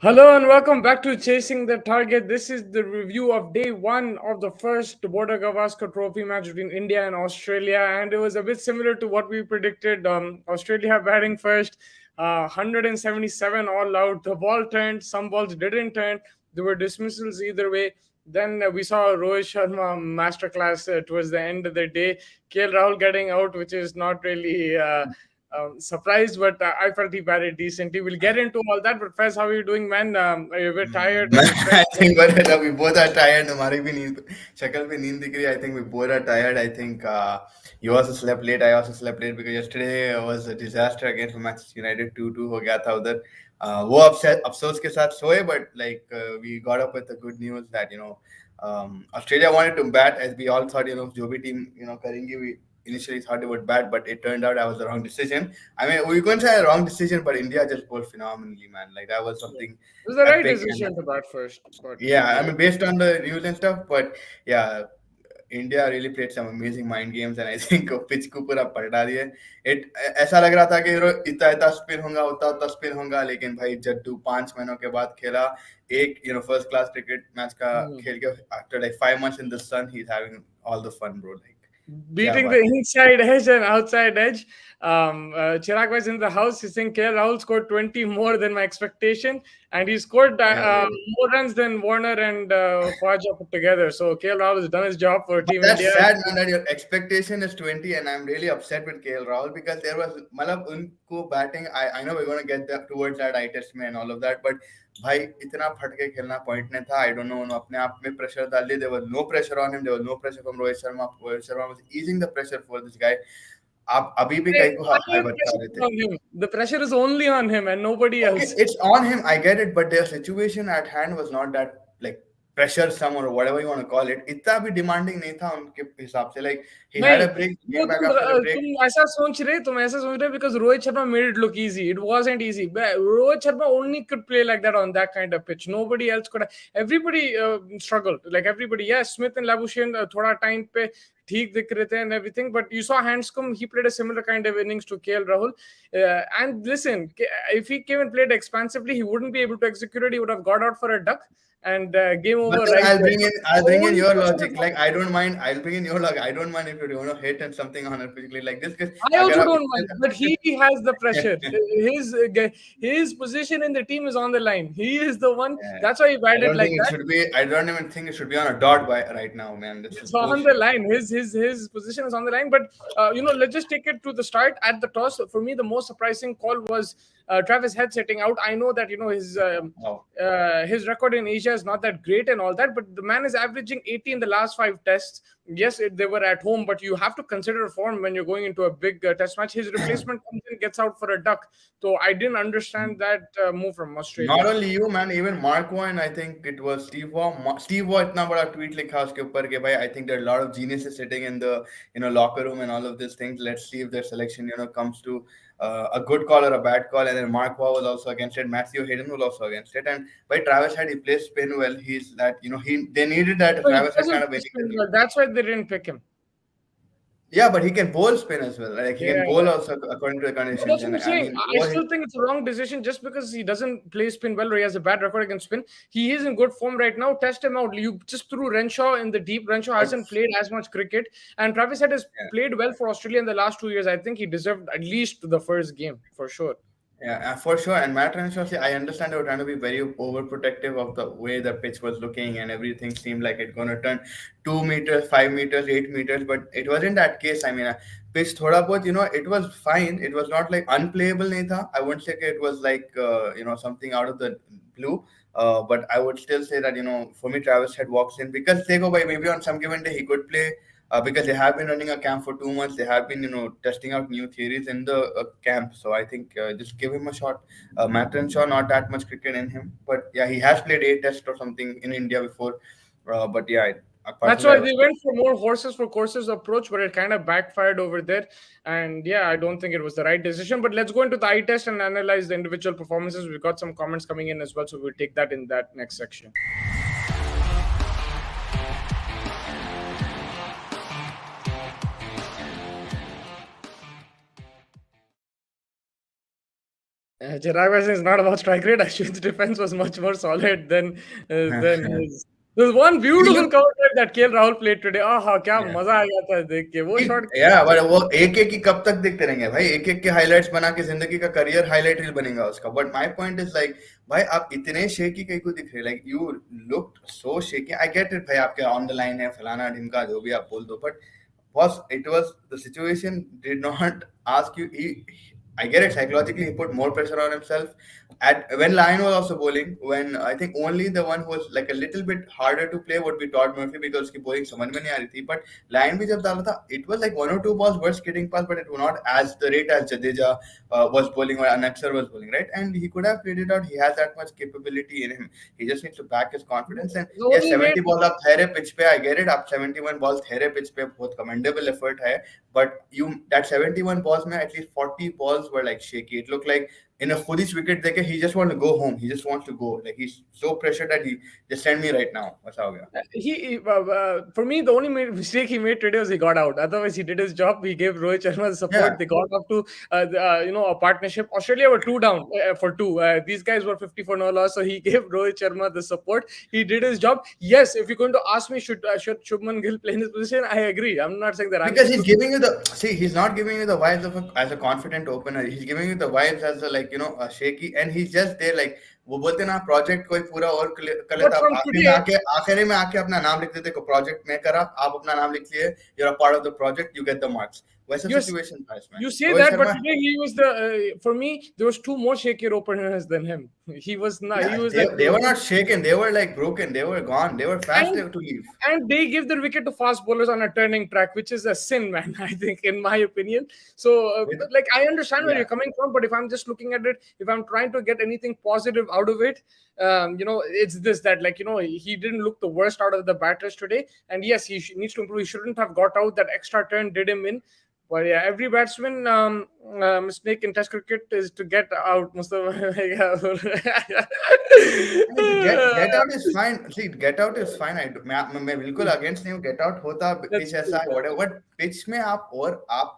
Hello and welcome back to Chasing the Target. This is the review of day one of the first Border Gavaskar Trophy match between India and Australia, and it was a bit similar to what we predicted. Australia batting first, 177 all out. The ball turned, some balls didn't turn. There were dismissals either way. Then we saw Rohit Sharma masterclass towards the end of the day. KL Rahul getting out, which is not really. Surprised, but I felt he batted decently. We'll get into all that. But Fez, how are you doing, man? Are you a bit tired? Are you fresh? I think but we both are tired. हमारी भी नींद शक्ल पे नींद दिख रही है. I think we both are tired. I think you also slept late. I also slept late because yesterday was a disaster against Manchester United. 2-2 हो गया था उधर. वो अफसोस के साथ सोए, but we got up with the good news that Australia wanted to bat, as we all thought, जो भी team करेंगे, we initially thought it would bat, but it turned out that was the wrong decision. I mean, we couldn't say a wrong decision, but India just bowled phenomenally, man. Like, that was Yeah. something It was the right epic. And decision to bat first, but yeah, I yeah. mean, based on the rules and stuff, but yeah, India really played some amazing mind games, and I think pitch को पूरा पलटा दिए. It ऐसा लग रहा था कि इतना इतना स्पिन होगा, उतना उतना स्पिन होगा, लेकिन भाई जड्डू 5 महीनों के बाद खेला एक फर्स्ट क्लास क्रिकेट मैच का Hmm. खेल के after like 5 months in the sun, he's having all the fun, bro. Like, क्या Beating the बात है. inside edge and outside edge. Chirag was in the house. He's saying KL Rahul scored 20 more than my expectation, and he scored Yeah, really. more runs than Warner and Khwaja put together. So KL Rahul has done his job for But Team India. that's sad, man, that your expectation is 20, and I'm really upset with KL Rahul because there was मतलब उनको batting. I know we're going to get that towards that eye test में and all of that, but भाई इतना फट के खेलना point नहीं था. I don't know, उन्होंने अपने आप में pressure डाल दिया. There was no pressure on him. There was no pressure from Rohit Sharma. Rohit Sharma was easing the pressure for this guy. आप अभी भी Hey, कहीं को why हाई the बता pressure रहे is थे. on him? The pressure is only on him and nobody Okay, else. it's on him. I get it, but their situation at hand was not that like pressure some or whatever you want to call it. इतना भी demanding नहीं था उनके हिसाब से. Like, he had नहीं, a break, वो came back after the break. तुम ऐसा सोच रहे because Rohit Sharma made it look easy. It wasn't easy. But Rohit Sharma only could play like that on that kind of pitch. Nobody else could. Everybody struggled. Like everybody. Yes, Smith and Labuschagne थोड़ा time पे ठीक दिख रहे थे and everything. But you saw Hanscom. He played a similar kind of innings to KL Rahul. And listen, if he came and played expansively, he wouldn't be able to execute it. He would have got out for a duck and game But over then right there. I'll bring in Only your pressure is logic. Like, I don't mind. I'll bring in your logic. I don't mind if you hit and something on it physically like this. Because I अगर also आप don't mind, but he has the pressure. His position in the team is on the line. He is the one. yeah, That's why he I batted don't like think it that. should be. I don't even think it should be on a dot by right now, man. This is It's on the bullshit. line. His position is on the line. But let's just take it to the start. At the toss, for me, the most surprising call was Travis Head setting out. I know that Wow. his record in Asia is not that great and all that, but the man is averaging 80 in the last 5 tests. Yes, they were at home, but you have to consider form when you're going into a big test match. His replacement comes in, gets out for a duck. So I didn't understand that move from Not Australia. only you, man, even Mark and I think it was Steve Waugh. Steve Waugh इतना बड़ा tweet लिखा उसके ऊपर कि भाई, I think there are a lot of geniuses sitting in the locker room and all of these things. Let's see if their selection comes to a good call or a bad call. And then Mark Waugh was also against it. Matthew Hayden was also against it. And by Travis Head, he plays spin well. He's that they needed that So he Travis Head kind doesn't of play winning the spin lead. well. That's why they didn't pick him. Yeah, but he can bowl spin as well. Like, he can Yeah. bowl also according to the No, conditions. that's what And I'm I saying. mean, I still think it's a wrong decision just because he doesn't play spin well or he has a bad record against spin. He is in good form right now. Test him out. You just threw Renshaw in the deep. Renshaw but hasn't played as much cricket. And Travis Head has yeah. played well for Australia in the last 2 years. I think he deserved at least the first game for sure. Yeah, for sure. And Matt Renshaw, see, I understand they were trying to be very overprotective of the way the pitch was looking, and everything seemed like it's going to turn 2 meters, 5 meters, 8 meters, but it wasn't that case. I mean, pitch thoda bahut, it was fine. It was not like unplayable. Nahi tha. I wouldn't say it was like, something out of the blue. But I would still say that, for me, Travis Head walks in because they go by maybe on some given day he could play because they have been running a camp for 2 months. They have been, testing out new theories in the camp. So I think just give him a shot. Matt Renshaw, not that much cricket in him, but yeah, he has played 8 tests or something in India before. But yeah, That's personally, why I they was. went for more horses for courses approach, but it kind of backfired over there. And yeah, I don't think it was the right decision. But let's go into the eye test and analyze the individual performances. We've got some comments coming in as well, so we'll take that in that next section. Chirag was saying it's not about strike rate. Ashwin's defense was much more solid than his. There's one he beautiful looked cover drive that KL Rahul played today. Ah, क्या yeah. मजा आ गया था देख के वो shot. या but वो एक एक ही कब तक देखते रहेंगे भाई, एक एक के हाइलाइट्स बना के जिंदगी का करियर हाईलाइट रील बनेगा उसका. But my point is like भाई आप इतने शेकी कहीं को दिख रहे, like you look so shaky. I get it भाई, आपके ऑन द लाइन है फलाना ढिमका जो भी आप बोल दो, but was it was the situation did not ask you. I get it, psychologically he put more pressure on himself. At when Lion was also bowling, when I think only the one who was like a little bit harder to play would be Todd Murphy because उसकी bowling समझ में नहीं आ रही थी. But Lion भी जब डाला था, it was like one or two balls were skidding past, but it was not as the rate as Jadeja was bowling or Anaxar was bowling, right? And he could have played it out. He has that much capability in him. He just needs to back his confidence. And The yes, only way 70 balls आप ठहरे pitch पे, I get it. आप 71 balls ठहरे pitch पे बहुत commendable effort है. But you that 71 balls में at least 40 balls were like shaky. It looked like in a खुद ही wicket देखे he just want to go home. He just wants to go. Like he's so pressured that he just send me right now. वैसा हो गया. For me, the only mistake he made today was he got out. Otherwise, he did his job. He gave Rohit Sharma the support. Yeah. They got up to a partnership. Australia were two down for two. These guys were 50 for no loss, so he gave Rohit Sharma the support. He did his job. Yes, if you're going to ask me, should Shubman Gill play in this position? I agree. I'm not saying that. Because he's giving you the see, he's not giving you the vibes of as a confident opener. He's giving you the vibes as a like a shaky, and he's just there like वो बोलते ना project कोई पूरा और कर But लेता, from today, आखिरी में आके अपना नाम लिख देते को प्रोजेक्ट में करा, आप अपना नाम लिख लिए, you're a part of the project, you get the marks. वैसा yes, सिचुएशन था इसमें. you say Rohit that, but Sharma, today he was the. For me, there was two more shakier openers than him. He was not. He yeah, was like. they were not shaken, they were like broken, they were gone, they were fast And to leave. and they give the wicket to fast bowlers on a turning track, which is a sin, man. I think, in my opinion. So, With, like, I understand where yeah. you're coming from, but if I'm just looking at it, if I'm trying to get anything positive out of it, it's this that, like, he didn't look the worst out of the batters today. And yes, he needs to improve. He shouldn't have got out. That extra turn did him in. But yeah, every batsman mistake in Test cricket is to get out. Mustafa. Get out is fine. See, get out is fine. मैं बिल्कुल against नहीं हूँ. Get out होता That's pitch ऐसा है whatever. But pitch में आप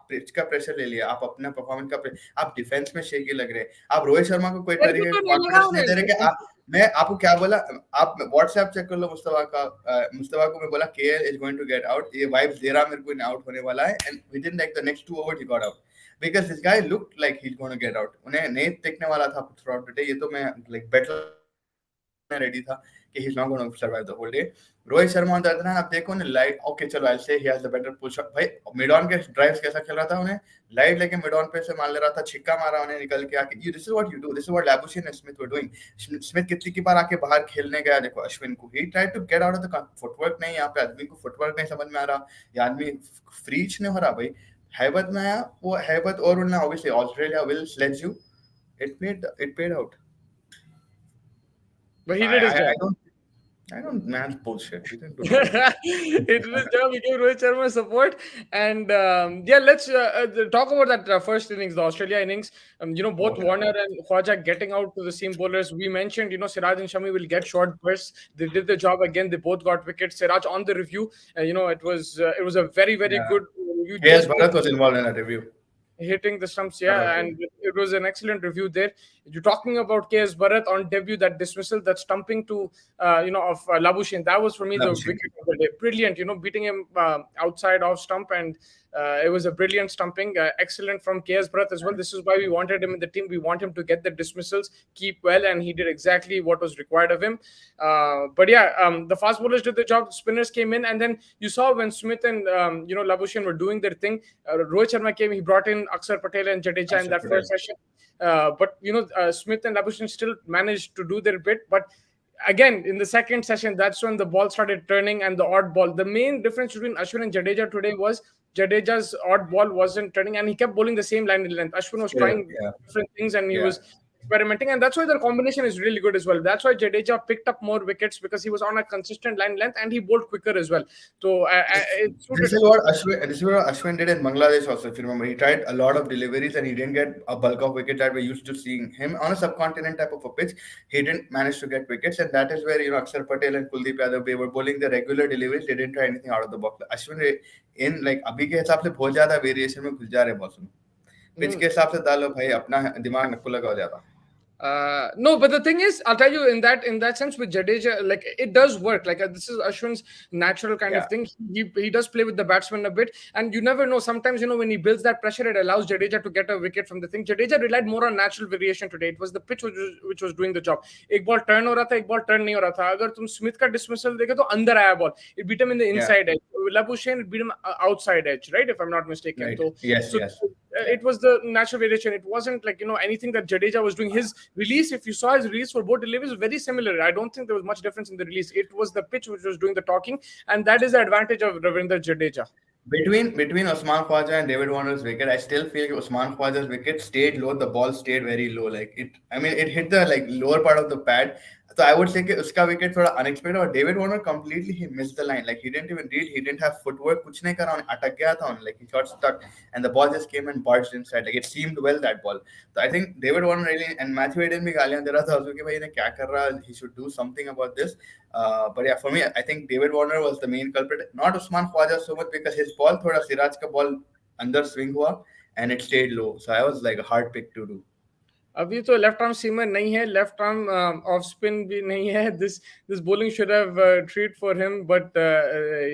pitch का प्रेशर ले लिया, आप अपना परफॉर्मेंस का आप डिफेंस में शेकी लग रहे, आप रोहित शर्मा को कोई मेरे को तो नहीं लगा कॉन्फिडेंस नहीं दे रहे कि मैं आपको क्या बोला, आप व्हाट्सएप चेक कर लो मुस्तफा को मैं बोला KL is going to get out, ये वाइब्स दे रहा मेरे को आउट होने वाला है, and within like the next 2 over he got out because this guy looked like he's going to get out. उन्हें नहीं दिखने वाला था throughout the day. ये तो मैं like better ready था कि he's not going to survive the whole day. Rohit Sharma on the other hand, आप देखो ना लाइट, ओके चलो I'll say he has the better pull shot. भाई मिड ऑन के ड्राइव्स कैसा खेल रहा था, उन्हें लाइट लेके मिड ऑन पे से मार ले रहा था, छिक्का मारा उन्हें निकल के आके. This is what you do. This is what Labuschagne and Smith were doing. Smith कितनी की बार आके बाहर खेलने गया, देखो अश्विन को he tried to get out of the footwork. नहीं, यहाँ पे आदमी को footwork नहीं समझ में आ रहा, ये आदमी फ्रीच नहीं हो रहा भाई. हैबत में आया, वो हैबत और उन्हें obviously Australia will sledge you. It paid out. But he did his job. I don't man bullshit. He didn't do He did his job. He gave Rohit Sharma support, and let's talk about that first innings, the Australia innings. Both Warner and Khwaja getting out to the seam bowlers. We mentioned, Siraj and Shami will get short bursts. They did the job again. They both got wickets. Siraj on the review. It was a very very good review. Yes, Bharat was involved in that review. Hitting the stumps, and it was an excellent review there. You're talking about KS Bharat on debut, that dismissal, that stumping to of Labuschagne. That was for me the wicket of the day. Brilliant, beating him outside off stump, and it was a brilliant stumping. Excellent from KS Bharat as well. This is why we wanted him in the team. We want him to get the dismissals, keep well, and he did exactly what was required of him. The fast bowlers did the job. Spinners came in, and then you saw when Smith and Labuschagne were doing their thing. Rohit Sharma came. He brought in Akshar Patel and Jadeja in that first session. But Smith and Labuschagne still managed to do their bit. But again, in the second session, that's when the ball started turning and the odd ball. The main difference between Ashwin and Jadeja today was Jadeja's odd ball wasn't turning, and he kept bowling the same line in length. Ashwin was trying different things, and he was experimenting, and that's why their combination is really good as well. That's why Jadeja picked up more wickets, because he was on a consistent line length and he bowled quicker as well. So this is what Ashwin did in Bangladesh also. If you remember, he tried a lot of deliveries and he didn't get a bulk of wickets that we're used to seeing him on a subcontinent type of a pitch. He didn't manage to get wickets, and that is where Akshar Patel and Kuldeep Yadav, they were bowling the regular deliveries. They didn't try anything out of the box. Ashwin in like अभी के हिसाब से बहुत ज्यादा variation में घुस जा रहे बॉल्स में. पिच के हिसाब से डालो भाई, अपना दिमाग नक्को लगा हो जाता. No, but the thing is, I'll tell you in that sense with Jadeja, like it does work. Like this is Ashwin's natural kind of Yeah, thing. He does play with the batsman a bit, and you never know. Sometimes when he builds that pressure, it allows Jadeja to get a wicket from the thing. Jadeja relied more on natural variation today. It was the pitch which was doing the job. एक ball turn हो रहा था, एक ball turn नहीं हो रहा था. अगर तुम स्मिथ का dismissal देखे तो अंदर आया ball. It beat him in the yeah, inside edge. Labuschagne, it beat him outside edge, right? If I'm not mistaken. right. So Yes, so yes. Yeah. it was the natural variation. It wasn't like anything that Jadeja was doing. His release, if you saw his release for both deliveries, was very similar. I don't think there was much difference in the release. It was the pitch which was doing the talking, and that is the advantage of Ravinder Jadeja. Between Usman Khwaja and David Warner's wicket, I still feel Usman Khwaja's wicket stayed low. The ball stayed very low. Like it, I mean, it hit the like lower part of the pad. So I would say that uska wicket thoda unexpected. Or David Warner completely he missed the line. Like he didn't even read. He didn't have footwork. कुछ नहीं करा उन्हें अटक गया था उन्हें. Like he got stuck, and the ball just came and barged inside. Like it seemed well that ball. So I think David Warner really and Matthew Hayden भी गालियां दे रहा था उसको कि भाई इन्हें क्या कर रहा है. He should do something about this. But yeah, for me, I think David Warner was the main culprit, not Usman Khwaja so much because his ball, thoda Siraj ka ball under swing hua and it stayed low. So I was like a hard pick to do. अभी तो left arm seamer नहीं है, left arm off spin भी नहीं है. This bowling should have treat for him, but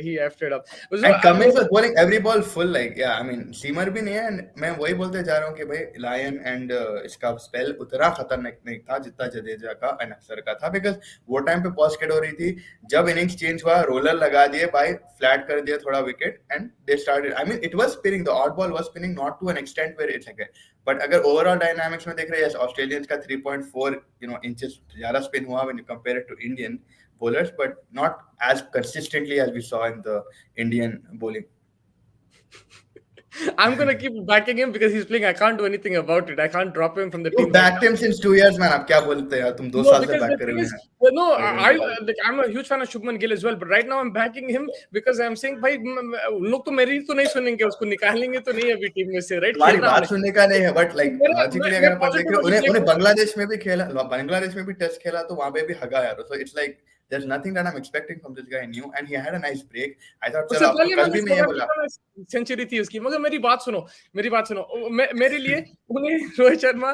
he effed it up. So, And Cummins was bowling every ball full, like yeah, I mean seamer भी नहीं है. And मैं वही बोलते जा रहा हूँ कि भाई लायन एंड इसका स्पेल उतना खतरनाक नहीं था जितना जडेजा का एंड अक्सर का था बिकॉज वो टाइम पे पॉज केट हो रही थी. जब इनिंग्स चेंज हुआ रोलर लगा दिए भाई, फ्लैट कर दिया थोड़ा wicket and they started. I mean it was spinning, the odd ball was spinning not to an extent where it's like. But अगर ओवरऑल डायनामिक्स में देख रहे हैं, ऑस्ट्रेलियंस का 3.4 इंचेस ज्यादा स्पिन हुआ when you compare it to Indian bowlers, but not as consistently as we saw in the Indian bowling. I'm gonna keep backing him because he's playing. I can't do anything about it. I can't drop him from the You team right backed now. him since 2 years, man. अब क्या बोलते हैं यार, तुम दो No, साल से because back the करे thing हुए is, हैं. no, Like, I'm a huge fan of Shubman Gill as well. But right now, I'm backing him because I'm saying, भाई लोग तो मेरी तो नहीं सुनेंगे, उसको निकालेंगे तो नहीं अभी टीम में से, right? तुम्हारी खेल रहा बात होने. सुनने का नहीं है, बट लाइक मेरा लॉजिकली मैं अगर अपन देख रहे हो, positive उन्हें उन्हें देखो. बांग्लादेश में भी खेला, बांग्लादेश में भी टेस्ट खेला तो वहां पे भी हगा यार. So it's like there's nothing that I'm expecting from this guy new, and he had a nice break. I thought उससे चलो अब तो पहले कल मैंने भी मैं साउथ ये बोला. अफ्रीका में सेंचुरी थी उसकी. मगर मेरी बात सुनो. मेरे लिए उन्हें रोहित शर्मा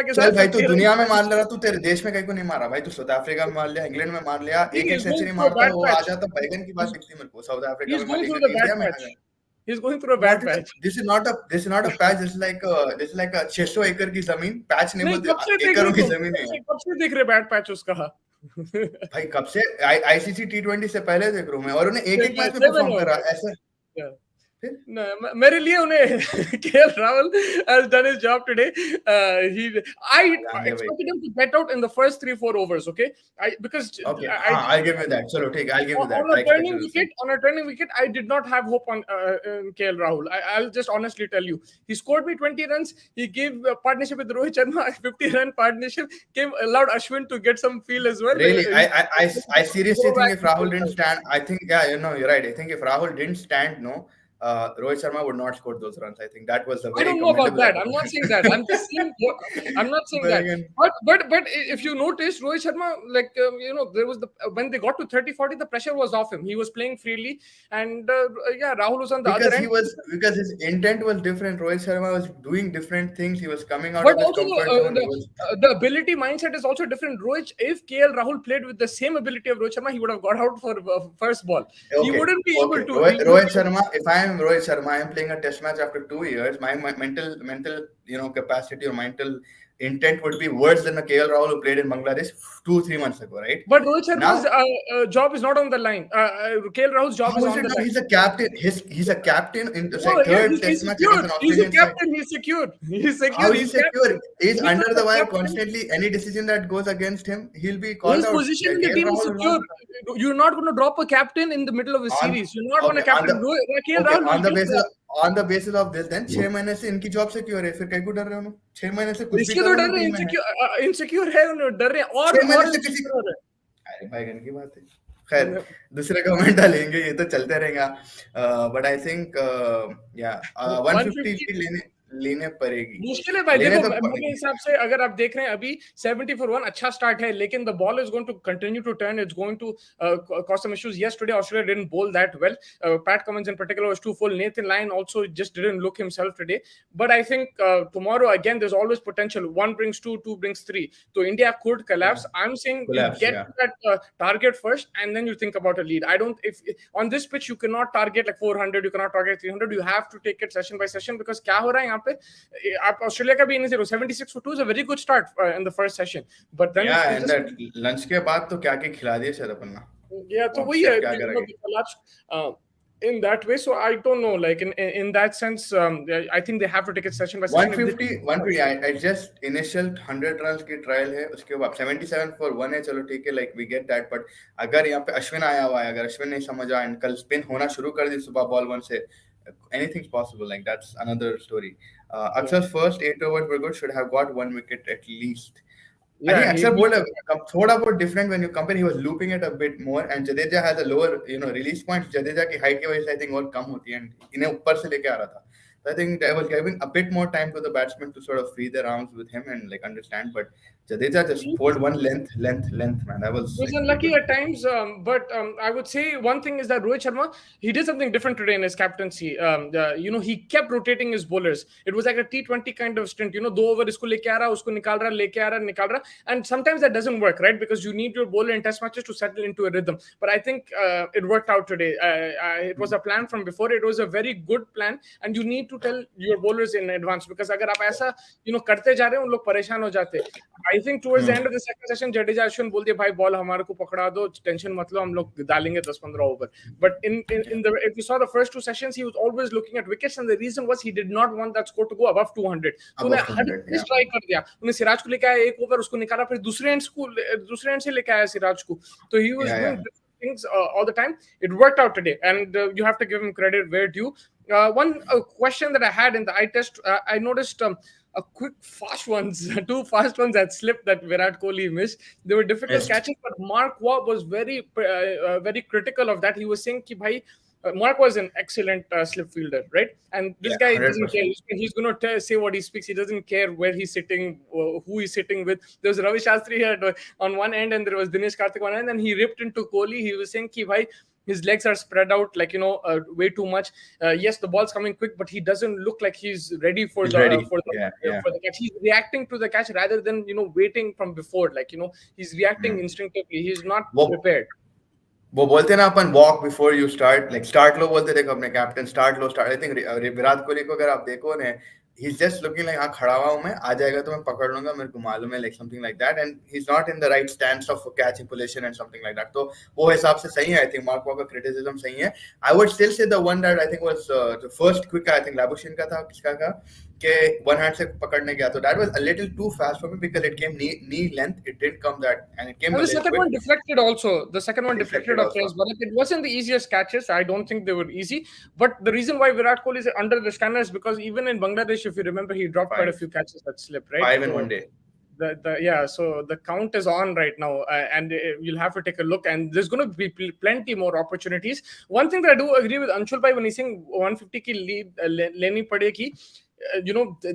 के चल साथ भाई, तू 50 रन. दुनिया में मार ले रहा, तू तेरे देश में कहीं को नहीं मारा भाई. तू साउथ अफ्रीका में मार लिया, इंग्लैंड में मार लिया, He एक एक is going century through a मारता bad है वो आ patch. जाता. बैगन की बात दिखती है मेरे को. साउथ अफ्रीका He's में मार going ली, through इधर the bad इंडिया में patch. आ गया. He's going through a What bad is patch. this is not a patch. This is like a 600 एकड़ की जमीन. पैच नहीं नहीं, बोलते, कब से देख एकड़ों रहे की तुम? जमीन है. कब से देख रहे बैड पैच उसका? भाई कब से आईसीसी T20 से पहले देख रहा हूं मैं, और उन्हें एक एक मैच में 7 परफॉर्म years. करा ऐसे. Yeah. फिर No, मेरे लिए उन्हें KL Rahul has done his job today. I जान दे भाई. expected him to get out in the first 3-4 overs. Okay, because okay, I हाँ, I'll give you that. चलो ठीक, I'll give you that. I expected the same. on a turning wicket, I did not have hope on KL Rahul. I'll just honestly tell you, he scored me 20 runs. He gave a partnership with Rohit Sharma, 50-run partnership. Allowed Ashwin to get some feel as well. Really, He- I seriously Go think back if to Rahul the didn't side. stand, I think yeah, you're right. I think if Rahul didn't stand, no, Rohit Sharma would not score those runs. I think that was a I very don't know about commendable that. effort. I'm not saying that. I'm just saying. I'm not saying But that. again, But if you notice, Rohit Sharma, like there was when they got to 30-40, the pressure was off him. He was playing freely, and yeah, Rahul was on the other end. because his intent was different. Rohit Sharma was doing different things. He was coming out But of his also comfort zone. He was the ability mindset is also different. If KL Rahul played with the same ability of Rohit Sharma, he would have got out for first ball. He okay. wouldn't be Okay, able to. Rohit Sharma. If I am Rohit Sharma, I am playing a test match after 2 years. My mental capacity or mental intent would be worse than a KL Rahul who played in Bangladesh 2-3 months ago, right? But Rohit Sharma's Now, job is not on the line. KL Rahul's job how is is on it the not? line. He's a captain. He's a captain in the No, yeah, third he's test match against secure. an He's a Australian side. captain. He's secure. He's secure. How is he He's secure? captain. He's He's under not the the wire captain. constantly. Any decision that goes against him, he'll be called His out. position in the KL team is Rahul will not secure. You're not going to drop a captain in the middle of a on series. You're not going okay to captain. KL okay Rahul will get the. on the basis of this, then 6 महीने से इनकी job secure है. फिर कहीं को डर रहे हो ना? 6 महीने से कुछ भी इसके तो करो डर ना रहे हैं, टीम में है. इनसिक्योर है, उन्हें डर रहे हैं और 6 महीने से किसी insecure हो रहे हैं. अरे भाईगन की बात है. खैर दूसरे कमेंट डालेंगे, ये तो चलते रहेगा. बट आई थिंक या 150 150 लेने लेने पड़ेगी, मुश्किल है भाई, लेने देखो तो मेरे पड़ेगी। हिसाब से अगर आप देख रहे हैं अभी 70 for 1 अच्छा स्टार्ट है, लेकिन the ball is going to continue to turn, it's going to cause some issues. Yes, today Australia didn't bowl that well. Pat Cummins in particular was too full. Nathan Lyon also just didn't look himself today. But I think tomorrow again there's always potential. One brings two, two brings three. So India could Yeah, collapse. I'm saying you collapse. get Yeah, to that target first, and then you think about a lead. I don't if on this pitch you cannot target like 400, you cannot target 300. You have to take it session by session, because क्या हो रहा है यहाँ पे, आप Australia का भी inning 76 for 2 is a very good start in the first session, but then yeah, it and just, that lunch के बाद तो क्या क्या खिला दिया सर अपन ने, yeah, तो अब वही शेफ है क्या कि करेंगे? they collapse in that way. So I don't know, like in that sense, I think they have to take it session by session. If they 150 150 I just initial 100 runs की trial है, उसके बाद 77 for 1 है, चलो ठीक है, like we get that, but अगर यहाँ पे अश्विन आया हुआ है, अगर अश्विन नहीं समझा एंड कल स्पिन होना शुरू कर दी सुबह बॉल 1 से, anything's possible, like that's another story. yeah, Akshar's first 8 overs were good, should have got 1 wicket at least. I think yeah, Akshar bowled thoda बहुत different when you compare. He was looping it a bit more, and Jadeja has a lower, release point. Jadeja की height की वजह से I think और कम होती है, and इन्हें ऊपर से लेके आ रहा था. So I think I was giving a bit more time to the batsmen to sort of free their arms with him and like understand. But Jadeja just pulled one length, man. That was He was like unlucky brutal. at times, but I would say one thing is that Rohit Sharma, he did something different today in his captaincy. He kept rotating his bowlers. It was like a T20 kind of stint. दो over इसको लेके आ रहा, उसको निकाल रहा, लेके आ रहा, निकाल रहा, and sometimes that doesn't work, right? Because you need your bowler in test matches to settle into a rhythm. But I think it worked out today. It was a plan from before. It was a very good plan, and you need to tell your bowlers in advance, because अगर आप ऐसा करते जा रहे हो, उन लोग परेशान हो जाते. I think towards the end of the second session, Jadeja Ashwin बोल दिया भाई बॉल हमारे को पकड़ा दो, टेंशन मत लो, हम लोग डालेंगे 10-15 over. But in the if you saw the first two sessions, he was always looking at wickets, and the reason was he did not want that score to go above 200. तो उन्हें Above हर 200, चीज yeah. Try कर दिया. उन्हें सिराज को लेके आया एक ओवर, उसको निकाला, फिर दूसरे एंड से लेके आया सिराज को. तो he was Yeah, doing yeah. different things all the time. It worked out today, and you have to give him credit where due. One question that I had in the eye test, I noticed a quick fast ones, two fast ones that slipped that Virat Kohli missed. They were difficult Missed. catches, but Mark Waugh was very critical of that. He was saying, "Ki bhai, Mark was an excellent slip fielder, right? And this Yeah, guy doesn't care. 100%. He's going to say what he speaks. He doesn't care where he's sitting, who he's sitting with. There was Ravi Shastri here on one end, and there was Dinesh Karthik on one end, and he ripped into Kohli. He was saying, "Ki bhai, his legs are spread out like way too much. Yes, the ball's coming quick, but he doesn't look like he's ready for He's the ready. Yeah, yeah. for the catch. He's reacting to the catch rather than waiting from before. Like he's reacting Hmm. instinctively. He's not वो prepared." वो बोलते हैं ना अपन walk before you start, like start लो बोलते थे अपने कैप्टन, स्टार्ट लो start. I think Virat Kohli को अगर आप देखो ना, he is just looking like हाँ खड़ा हुआ हूं मैं, आ जाएगा तो मैं पकड़ लूंगा, मेरे को मालूम है, like something like that, and he is not in the right stance of catching position and something like that. तो वो हिसाब से सही है. आई थिंक मार्क वॉ का क्रिटिसिज्म सही है. I would still say the one that I think was the first quick, I think Labuschagne का था, किसका का, के वन हैंड से पकड़ने गया, तो that was a little too fast for me because it came knee length, it didn't come that, and it came And uh the little second quick. one deflected also. The second one deflected Deflected off Pace also. Bharat. It wasn't the easiest catches. I don't think they were easy. But the reason why Virat Kohli is under the scanner is because even in Bangladesh, if you remember, he dropped quite a few catches that slipped, right? 5 in So 1 day. so the count is on right now, and you'll have to take a look, and there's going to be plenty more opportunities. One thing that I do agree with Anshul bhai when he's saying 150 ki lead leni padegi,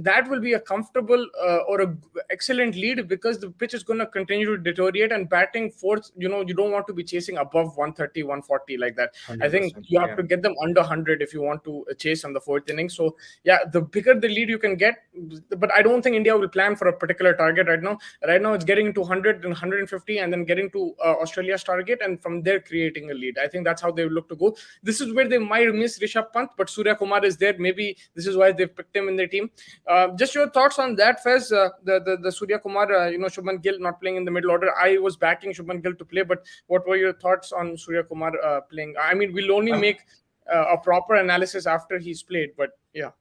that will be a comfortable or a excellent lead, because the pitch is going to continue to deteriorate, and batting fourth, you don't want to be chasing above 130 140 like that. I think 100%. you have Yeah. to get them under 100 if you want to chase on the fourth inning. So yeah, the bigger the lead you can get, but I don't think India will plan for a particular target right now. Right now it's getting to 100 and 150, and then getting to Australia's target, and from there creating a lead. I think that's how they will look to go. This is where they might miss Rishabh Pant, but Surya Kumar is there. Maybe this is why they've picked him in their team. Just your thoughts on that, Fez. The Surya Kumar, Shubman Gill not playing in the middle order. I was backing Shubman Gill to play, but what were your thoughts on Surya Kumar playing? I mean, we'll only make a proper analysis after he's played, but yeah.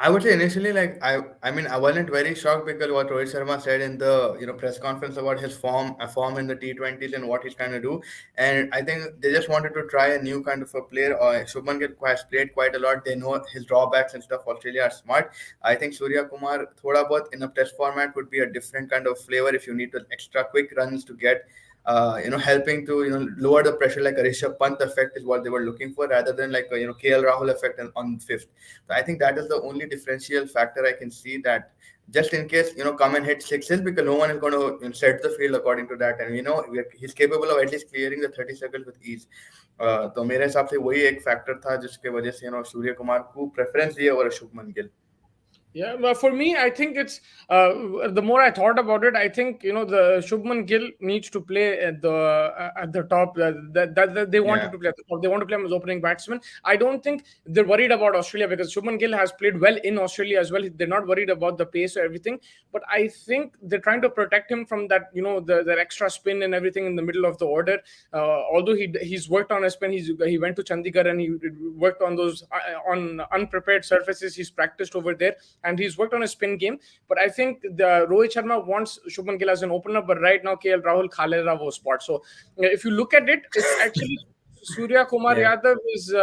I would say initially, like I mean, I wasn't very shocked because what Rohit Sharma said in the press conference about his form in the T20s and what he's trying to do, and I think they just wanted to try a new kind of a player. Or Shubman Gill has played quite a lot. They know his drawbacks and stuff. Australia are smart. I think Surya Kumar, thoda bahut in a test format would be a different kind of flavor if you need to extra quick runs to get helping to lower the pressure, like a Rishabh Pant effect is what they were looking for, rather than like a, KL Rahul effect on fifth. So I think that is the only differential factor I can see, that just in case come and hit sixes, because no one is going to set the field according to that, and he's capable of at least clearing the 30 circles with ease. तो मेरे हिसाब से वही एक factor था जिसके वजह से सूर्य कुमार को प्रेफरेंस दिया और Shubman Gill. Yeah, but for me, I think it's the more I thought about it, I think the Shubman Gill needs to play at the top. That they wanted Yeah. to play at the top. They want to play him as opening batsman. I don't think they're worried about Australia, because Shubman Gill has played well in Australia as well. They're not worried about the pace or everything. But I think they're trying to protect him from that, the extra spin and everything in the middle of the order. Although he's worked on a spin, he went to Chandigarh and he worked on those on unprepared surfaces. He's practiced over there and he's worked on a spin game. But I think the Rohit Sharma wants Shubman Gill as an opener, but right now KL Rahul khalera wo spot. So if you look at it, it's actually Surya Kumar Yeah. Yadav is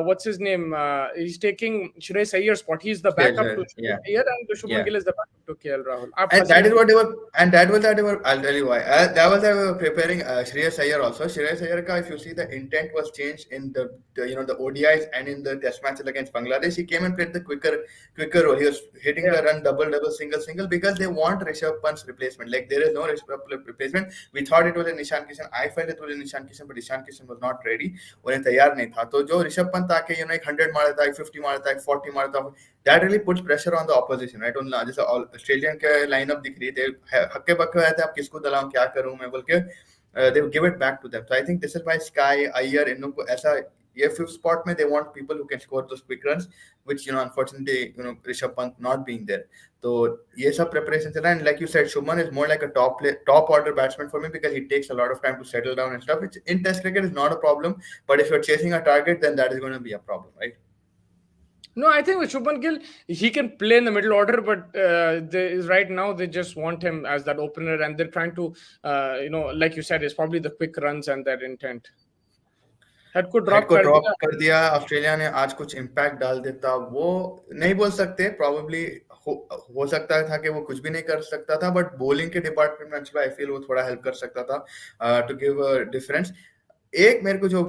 what's his name? He's taking Shreyas Iyer's spot. He's the Sure, backup to sure. Yeah. Shreyas Iyer, and Shubman Yeah. Gill is the backup to KL Rahul. Aap And that Hasan is what they were, and that was that they were. I'll tell you why. That was they were preparing Shreyas Iyer also. Shreyas Iyer ka, if you see, the intent was changed in the ODIs and in the Test matches against Bangladesh. He came and played the quicker role. He was hitting yeah. the run double, single, because they want Rishabh Pant's replacement. Like there is no Rishabh Pant replacement. We thought it was a Nishan Kishan. I felt it was a Nishan Kishan, but Nishan Kishan was not ready. उन्हें तैयार नहीं था. तो जो ऋषभ पंत आके एक 100 मारता है, 50 मारता है, 40 मारता है, that really puts pressure on the opposition, right? उन जैसे ऑस्ट्रेलियन के लाइनअप दिख रही थी, हक्के बक्के रहते आप किसको दलाऊं, क्या करूं मैं बोल के, they will give it back to them. So I think this is why Sky, Iyer, इन लोग को ऐसा ये fifth spot में they want people who can score those quick runs, which unfortunately Rishabh Pant not being there. तो ये सब preparation चल रहा है. And like you said, Shubman is more like a top order batsman for me, because he takes a lot of time to settle down and stuff, which in Test cricket is not a problem, but if you're chasing a target, then that is going to be a problem, right? No, I think with Shubman Gill, he can play in the middle order, but right now they just want him as that opener, and they're trying to, like you said, it's probably the quick runs and that intent. Head को drop कर दिया Australia ने. आज कुछ impact डाल देता वो नहीं बोल सकते, प्रॉब्ली हो सकता था कि वो कुछ भी नहीं कर सकता था, बट बॉलिंग के डिपार्टमेंट में आई फील वो थोड़ा हेल्प कर सकता था टू गिव अ डिफरेंस. एक मेरे को जो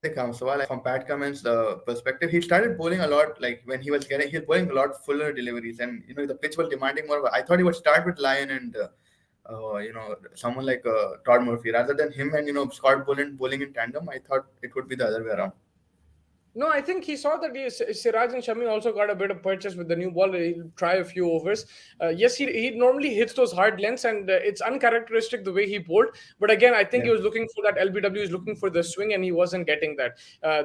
सवाल from Pat Cummins' perspective, he started bowling a lot, like when he was bowling a lot fuller deliveries, and the pitch was demanding more. I thought he would start with Lyon and someone like Todd Murphy, rather than him and Scott Boland bowling in tandem. I thought it would be the other way around. No, I think he saw that Siraj and Shami also got a bit of purchase with the new ball. He'll try a few overs. Yes, he normally hits those hard lengths, and it's uncharacteristic the way he bowled. But again, I think he was looking for that LBW, he's looking for the swing, and he wasn't getting that.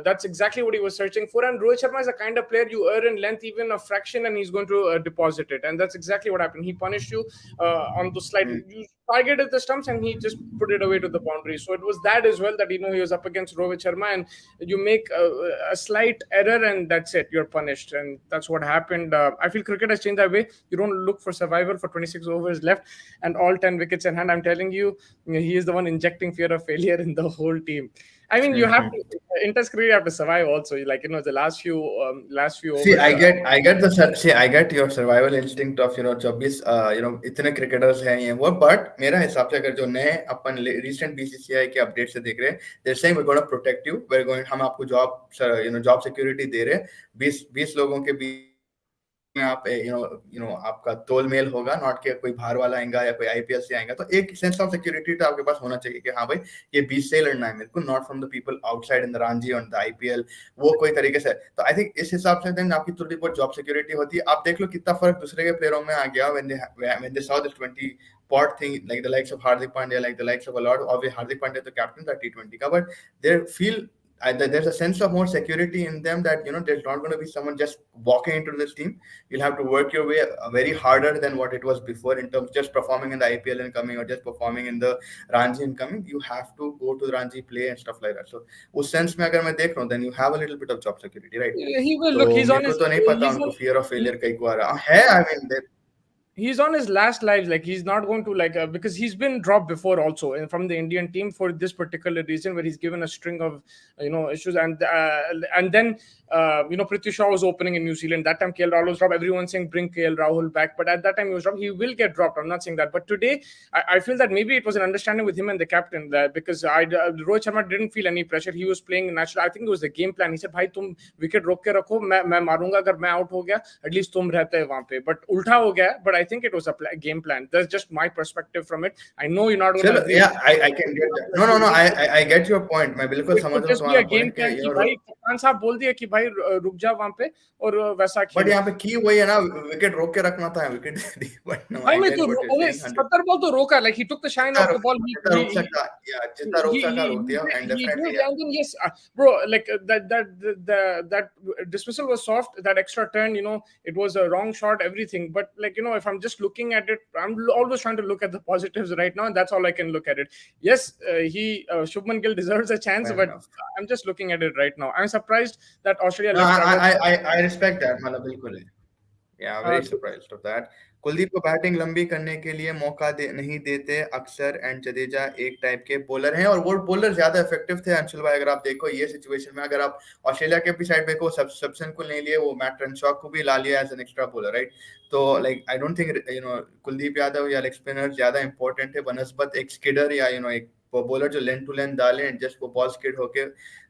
That's exactly what he was searching for. And Rohit Sharma is a kind of player, you err in length even a fraction, and he's going to deposit it. And that's exactly what happened. He punished you on the slide. You targeted the stumps, and he just put it away to the boundary. So it was that as well, that he was up against Rohit Sharma, and you make a slight error and that's it, you're punished. And that's what happened. I feel cricket has changed that way. You don't look for survival for 26 overs left and all 10 wickets in hand. I'm telling you, he is the one injecting fear of failure in the whole team. I mean, you have to, in Test cricket, you have to survive also. Like, the last few overs. See, I get your survival instinct of, जब भी, इतने cricketers हैं ये वो, but मेरा हिसाब से अगर जो नए अपन recent BCCI के update से देख रहे हैं, they're saying we're going to protect you, हम आपको job security दे रहे हैं, 20 लोगों के बीच में आप आपका तोलमेल होगा, नॉट कि कोई बाहर वाला आएगा या कोई आईपीएल से आएगा. तो एक सेंस ऑफ सिक्योरिटी तो आपके पास होना चाहिए कि हाँ भाई ये 20 से लड़ना है मेरे को, not from the people outside in the Ranchi और द आईपीएल, वो कोई तरीके से. तो आई थिंक इस हिसाब से देन आपकी थोड़ी बहुत जॉब सिक्योरिटी होती है. आप देख लो कितना फर्क दूसरे के प्लेयरों में आ गया when they saw this 20 pot thing, like the likes of Hardik Pandya, like the likes of a lot of Hardik Pandya, the captain that T20 ka, but they feel there's a sense of more security in them, that there's not going to be someone just walking into this team. You'll have to work your way very harder than what it was before in terms of just performing in the IPL and coming, or just performing in the Ranji and coming. You have to go to the Ranji, play and stuff like that. So उस sense में अगर मैं देख रहा हूँ, then you have a little bit of job security, right? He will look. He's मेरे on को his. तो नहीं पता उनको fear of failure कहीं को आ रहा है. I mean he's on his last lives. Like he's not going to because he's been dropped before also from the Indian team for this particular reason, where he's given a string of issues. And then Prithvi Shaw was opening in New Zealand that time. KL Rahul was dropped. Everyone's saying bring KL Rahul back, but at that time he was dropped. He will get dropped, I'm not saying that. But today I feel that maybe it was an understanding with him and the captain, that because Rohit Sharma didn't feel any pressure. He was playing natural. I think it was the game plan. He said, भाई तुम wicket रोक के रखो, मैं मारूंगा, अगर मैं out हो गया एटलीस्ट तुम रहते हैं वहां पे. बट उल्टा हो गया. But I think it was a game plan. That's just my perspective from it. I know you're not going to चलो, agree yeah, with I can get that. No, no, no, I get your point. मैं बिल्कुल it समझ could रहा हूँ just be a तुम्हारा game point कि plan कि भाई कप्तान साहब बोल दिया कि भाई रुक जा वहां पे और वैसा बट खेलो. यहाँ पे की वही है ना, विकेट रोक के रखना था, विकेट दी. बट नो, भाई आई मैं गेट तो what you are saying 100. 70 ball तो रोका. Like he took the shine off the ball. जितना रोक सकता, या जितना रोक सका रोक दिया, and He definitely, did, and then yes, bro, like that dismissal was soft. That extra turn, it was a wrong shot, everything. But if I'm just looking at it, I'm always trying to look at the positives right now, and that's all I can look at it. Yes, Shubman Gill deserves a chance, fair but enough. I'm just looking at it right now. I'm surprised that Australia No, left Travis. I respect that, मतलब बिल्कुल. Yeah, Uh, very surprised of that. Kuldeep को batting लंबी करने के लिए मौका नहीं देते अक्सर, एंड जडेजा एक टाइप के बॉलर हैं, और वो बॉलर ज्यादा इफेक्टिव थे अंशुल भाई. अगर आप देखो ये सिचुएशन में, अगर आप ऑस्ट्रेलिया के भी साइड देखो, सबसन को नहीं लिए, वो मैट रनशॉक को भी ला लिया as an extra bowler, right. तो like I don't think Kuldeep Yadav या लेग स्पिनर ज्यादा इंपॉर्टेंट है बनस्बत एक स्किडर या एक बॉलर जो लेंथ टू लेंथ डाले एंड जस्ट वो बॉल स्किड होके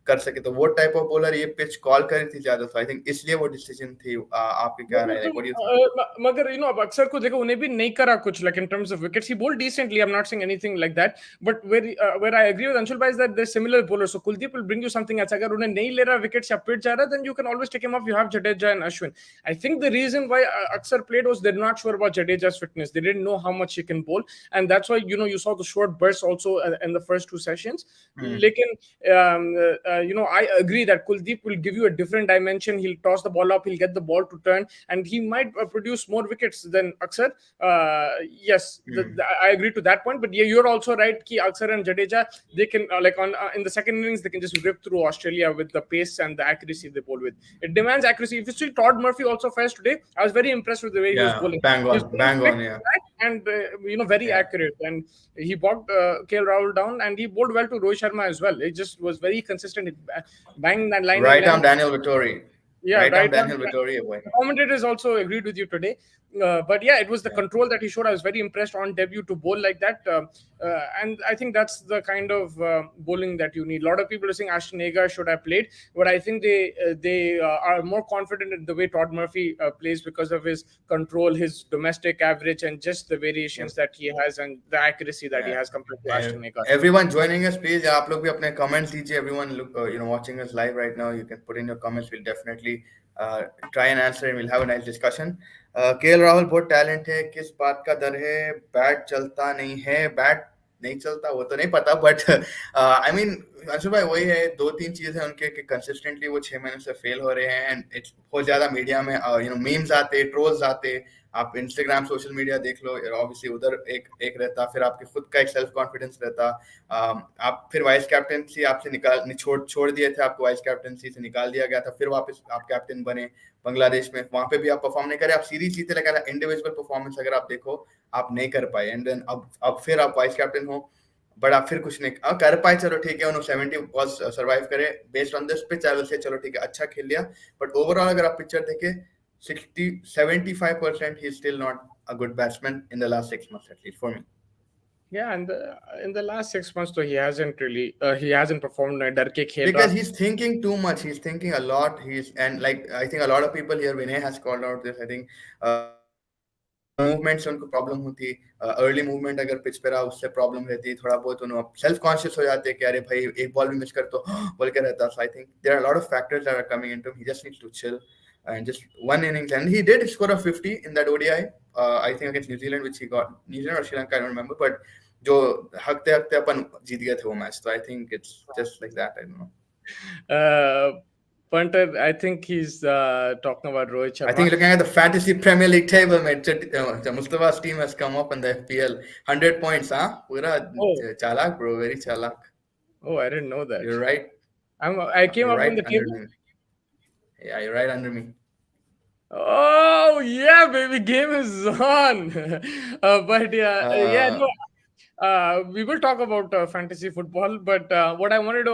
कर सके. तो वो टाइप ऑफ बॉलर ये पिच कॉल करी थी ज्यादा, तो आई थिंक इसलिए वो डिसीजन थी. आपके क्या राय, like what do you think? मगर अब अक्सर को देखो उन्हें भी नहीं करा कुछ like in terms of wickets. He bowled decently. I'm not saying anything like that. But where I agree with Anshul bhai is that they're similar bowlers. So Kuldeep will bring you something else. अगर उन्हें नहीं ले रहा wickets या पिट जा रहा, then you can always take him off. You have Jadeja and Ashwin. I think the reason why Aksar played was they're not sure about Jadeja's fitness. They didn't know how much he can bowl, and that's why you saw the short bursts also in the first two sessions. लेकिन I agree that Kuldeep will give you a different dimension. He'll toss the ball up. He'll get the ball to turn, and he might produce more wickets than Aksar. Yes, I agree to that point. But yeah, you're also right. Ki Aksar and Jadeja, they can in the second innings they can just rip through Australia with the pace and the accuracy they bowl with. It demands accuracy. If you see Todd Murphy also first today, I was very impressed with the way he was Yeah, bowling. bang He was on, bowling bang quick, on, yeah. and very accurate. And he bogged KL Rahul down, and he bowled well to Rohit Sharma as well. It just was very consistent. It banged that line in Right arm length. Daniel Vittori. Yeah, Right arm right. Daniel Vittori boy. The commentators also agreed with you today. But yeah, it was the Yeah. control that he showed. I was very impressed on debut to bowl like that. And I think that's the kind of bowling that you need. A lot of people are saying Ashton Agar should have played, but I think they are more confident in the way Todd Murphy plays because of his control, his domestic average, and just the variations that he has and the accuracy that he Yeah. has compared to Ashton Agar. Everyone joining us, please. आप लोग भी अपने comments दीजिए. Everyone look, watching us live right now. You can put in your comments. We'll definitely try and answer, and we'll have a nice discussion. KL Rahul बहुत talent है, किस बात का डर है? बैट चलता नहीं है, बैट नहीं चलता वो तो नहीं पता, बट आई मीन अंशु भाई वही है, दो तीन चीजें उनके कि कंसिस्टेंटली वो 6 महीने से फेल हो रहे हैं, एंड इट्स बहुत ज्यादा मीडिया में मीम्स आते, ट्रोल्स आते. आप इंस्टाग्राम सोशल मीडिया देख लो, ऑब्वियसली उधर एक रहता, फिर आपके खुद का एक सेल्फ कॉन्फिडेंस रहता. आप फिर वाइस कैप्टनसी आपसे छोड़ दिए थे, आपको वाइस कैप्टनसी से निकाल दिया गया था, फिर वापस आप कैप्टन बने बांग्लादेश में, वहां पे भी आप परफॉर्म नहीं करे, आप सीरीज जीते, लेकिन इंडिविजुअल परफॉर्मेंस अगर आप देखो आप नहीं कर पाए, एंड देन अब फिर आप वाइस कैप्टन हो, बट आप फिर कुछ नहीं कर पाए. चलो ठीक है, उन्होंने 70 बॉल्स सर्वाइव करे based on this pitch, I will say चलो ठीक है, अच्छा खेल लिया, बट ओवरऑल अगर आप पिक्चर देखे 75% he's still not a good batsman in the last 6 months, at least for me. Yeah, and in the last 6 months, though, he hasn't really he hasn't performed. डर के खेल Because रहा. he's thinking too much, he's thinking a lot, and like I think a lot of people here, Vinay has called out this, I think movement से उनको problem होती, early movement अगर pitch पे रहा उससे प्रॉब्लम रहती, थोड़ा बहुत उन्होंने सेल्फ कॉन्शियस हो जाते कि अरे भाई एक बॉल भी मिस कर तो बोल के रहता. So I think there are a lot of factors that are coming into him. He just needs to chill and just one innings, and he did score a 50 in that ODI, I think against New Zealand, which he got, New Zealand or Sri Lanka, I don't remember, but जो हकते अपन जीत गए थे वो match. So I think it's just like that. I don't know. Punter, I think he's talking about Rohit Sharma. I think looking at the fantasy Premier League table, mate, Mustafa's team has come up in the FPL 100 points, huh? Pura chalak, bro, very chalak. Oh, I didn't know that. You're right. I came up right in the table. me. Yeah, you're right under me. Oh yeah, baby, game is on. But yeah, yeah, Uh, no, we will talk about fantasy football, but what I want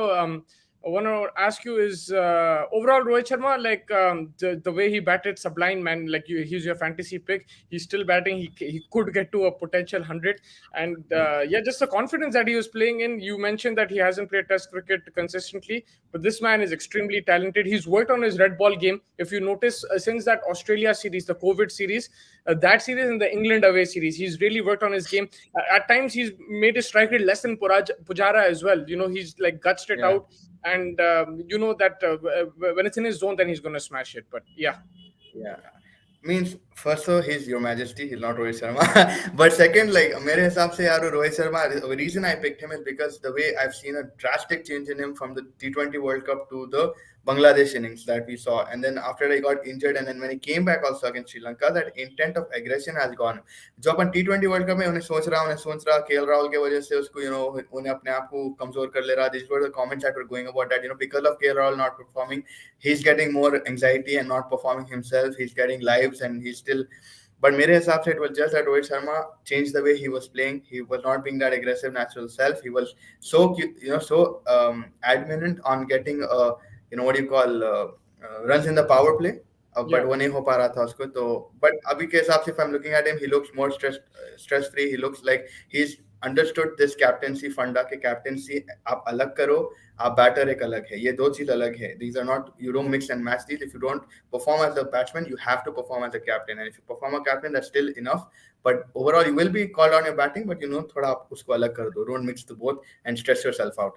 to ask you is overall Rohit Sharma, like the way he batted, sublime man. Like he's your fantasy pick. He's still batting. He could get to a potential 100, and yeah, just the confidence that he was playing in. You mentioned that he hasn't played Test cricket consistently, but this man is extremely talented. He's worked on his red ball game. If you notice, since that Australia series, the COVID series, that series and the England away series, he's really worked on his game. At times, he's made his strike rate less than Pujara as well. You know, he's like gutsed it yeah. out, and you know that when it's in his zone, then he's gonna smash it. But yeah, Yeah. Means first so he's your majesty, he's not Rohit Sharma. But second, like मेरे हिसाब से यार Rohit Sharma, the reason I picked him is because the way I've seen a drastic change in him from the T20 World Cup to the Bangladesh innings that we saw, and then after he got injured and then when he came back also against Sri Lanka, that intent of aggression has gone. जो अपन T20 World Cup में उन्हें सोच रहा KL Rahul के वजह से उसको उन्हें अपने आप को कमजोर कर ले रहा. These were the comments that were going about that, because of KL Rahul not performing, he's getting more anxiety and not performing himself. He's getting lives and he's still. But मेरे हिसाब से it was just that Rohit Sharma changed the way he was playing. He was not being that aggressive natural self. He was so adamant on getting what do you call runs in the power play. yeah. But वो नहीं हो पा रहा था उसको तो. But अभी के हिसाब से if I'm looking at him, he looks more stress free. He looks like he's understood this captaincy funda के captaincy आप अलग करो, आप बैटर एक अलग है, ये दो चीज अलग है. These are not, you don't mix and match these. If you don't perform as a batsman, you have to perform as a captain, and if you perform a captain, that's still enough. But overall you will be called on your batting, but थोड़ा आप उसको अलग कर दो. Don't mix the both and stress yourself out.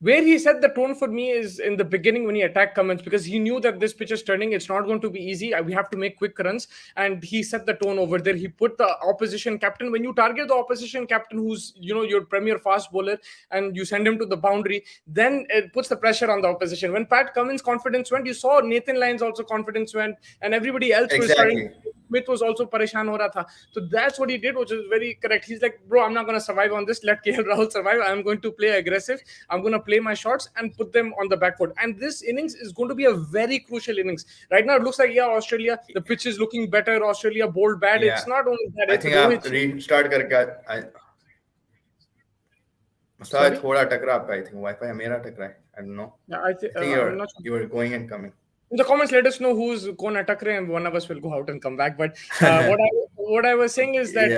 Where he set the tone for me is in the beginning when he attacked Cummins, because he knew that this pitch is turning. It's not going to be easy. We have to make quick runs. And he set the tone over there. He put the opposition captain, when you target the opposition captain, who's, your premier fast bowler, and you send him to the boundary, then it puts the pressure on the opposition. When Pat Cummins' confidence went, you saw Nathan Lyon's also confidence went, and everybody else was starting. Exactly. Smith was also pareshan ho raha tha. So that's what he did, which is very correct. He's like, bro, I'm not going to survive on this. Let KL Rahul survive. I'm going to play aggressive. I'm going to play my shots and put them on the back foot. And this innings is going to be a very crucial innings. Right now, it looks like, Australia, the pitch is looking better. Australia bowled bad. Yeah. It's not only that. I It's think आप Rohit. restart करके sir Sorry? थोड़ा टकरा आपका. I think Wi-Fi मेरा टकरा है. I don't know. Yeah, I think I'm not sure. you were going and coming. In the comments, let us know who's Kona Takre, and one of us will go out and come back. But what I was saying is that,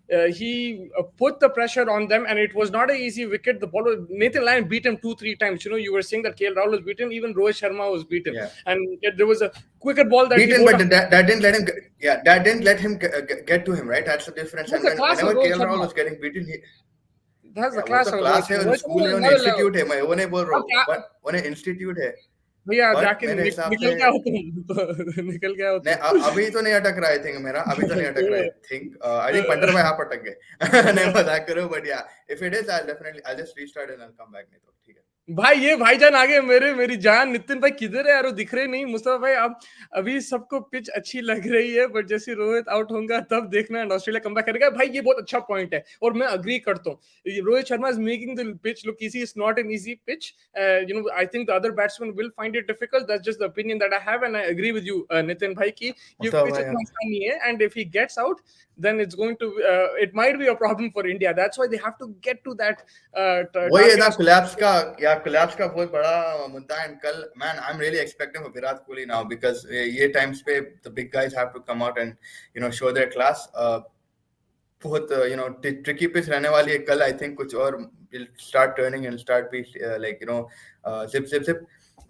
Yeah. he put the pressure on them, and it was not an easy wicket. The ball, Nathan Lyon beat him 2-3 times. You were saying that KL Rahul was beaten, even Rohit Sharma was beaten, Yeah. and there was a quicker ball that Beaten, he but that didn't let him. That didn't let him get to him, right? That's the difference. That's And the class of whenever Rohit KL Rahul Sharma. was getting beaten, That's the वो class तो of class Rohit है, Sharma. और Rohit school Sharma है, is उन्हें not allowed. Institute है, मैं वो नहीं बोल रहा हूँ, अब बट उन्हें इंस्टीट्यूट है. भैया बट जाके मेरे हिसाब निकल से गया हो तुम निकल गया हो नहीं, तुम अभी तो नहीं अटक रहा. आई थिंक मेरा अभी तो नहीं अटक रहा. आई थिंक पंटर तो, भाई आप अटक गए. नहीं मजाक करो, बट या if it is I just restart and I come back. नहीं तो ठीक है. भाई ये भाईजान आगे मेरी जान. नितिन भाई किधर है यार, वो दिख रहे नहीं. मुस्तफा भाई, अब अभी सबको पिच अच्छी लग रही है, बट जैसे रोहित आउट होगा तब देखना एंड ऑस्ट्रेलिया कम बैक करेगा. भाई ये बहुत अच्छा पॉइंट है और मैं अग्री करता हूँ. Rohit Sharma is making the pitch look easy. It's not an easy pitch. I think the other batsman will find it difficult. That's just the opinion that I have, and I agree with you Nitin भाई की ये Mustafa pitch भाई इतना आसान नहीं है, and if he gets out then it's going to it might be a problem for India. That's why they have to get to that वही है ना, target. कोलैप्स का बहुत बड़ा मुद्दा है. कल man I am really expecting for Virat Kohli now, because ये टाइम्स पे the big guys have to come out and show their class. बहुत ट्रिकी पिच रहने वाली है कल. आई थिंक कुछ और will start turning and start be like zip zip zip.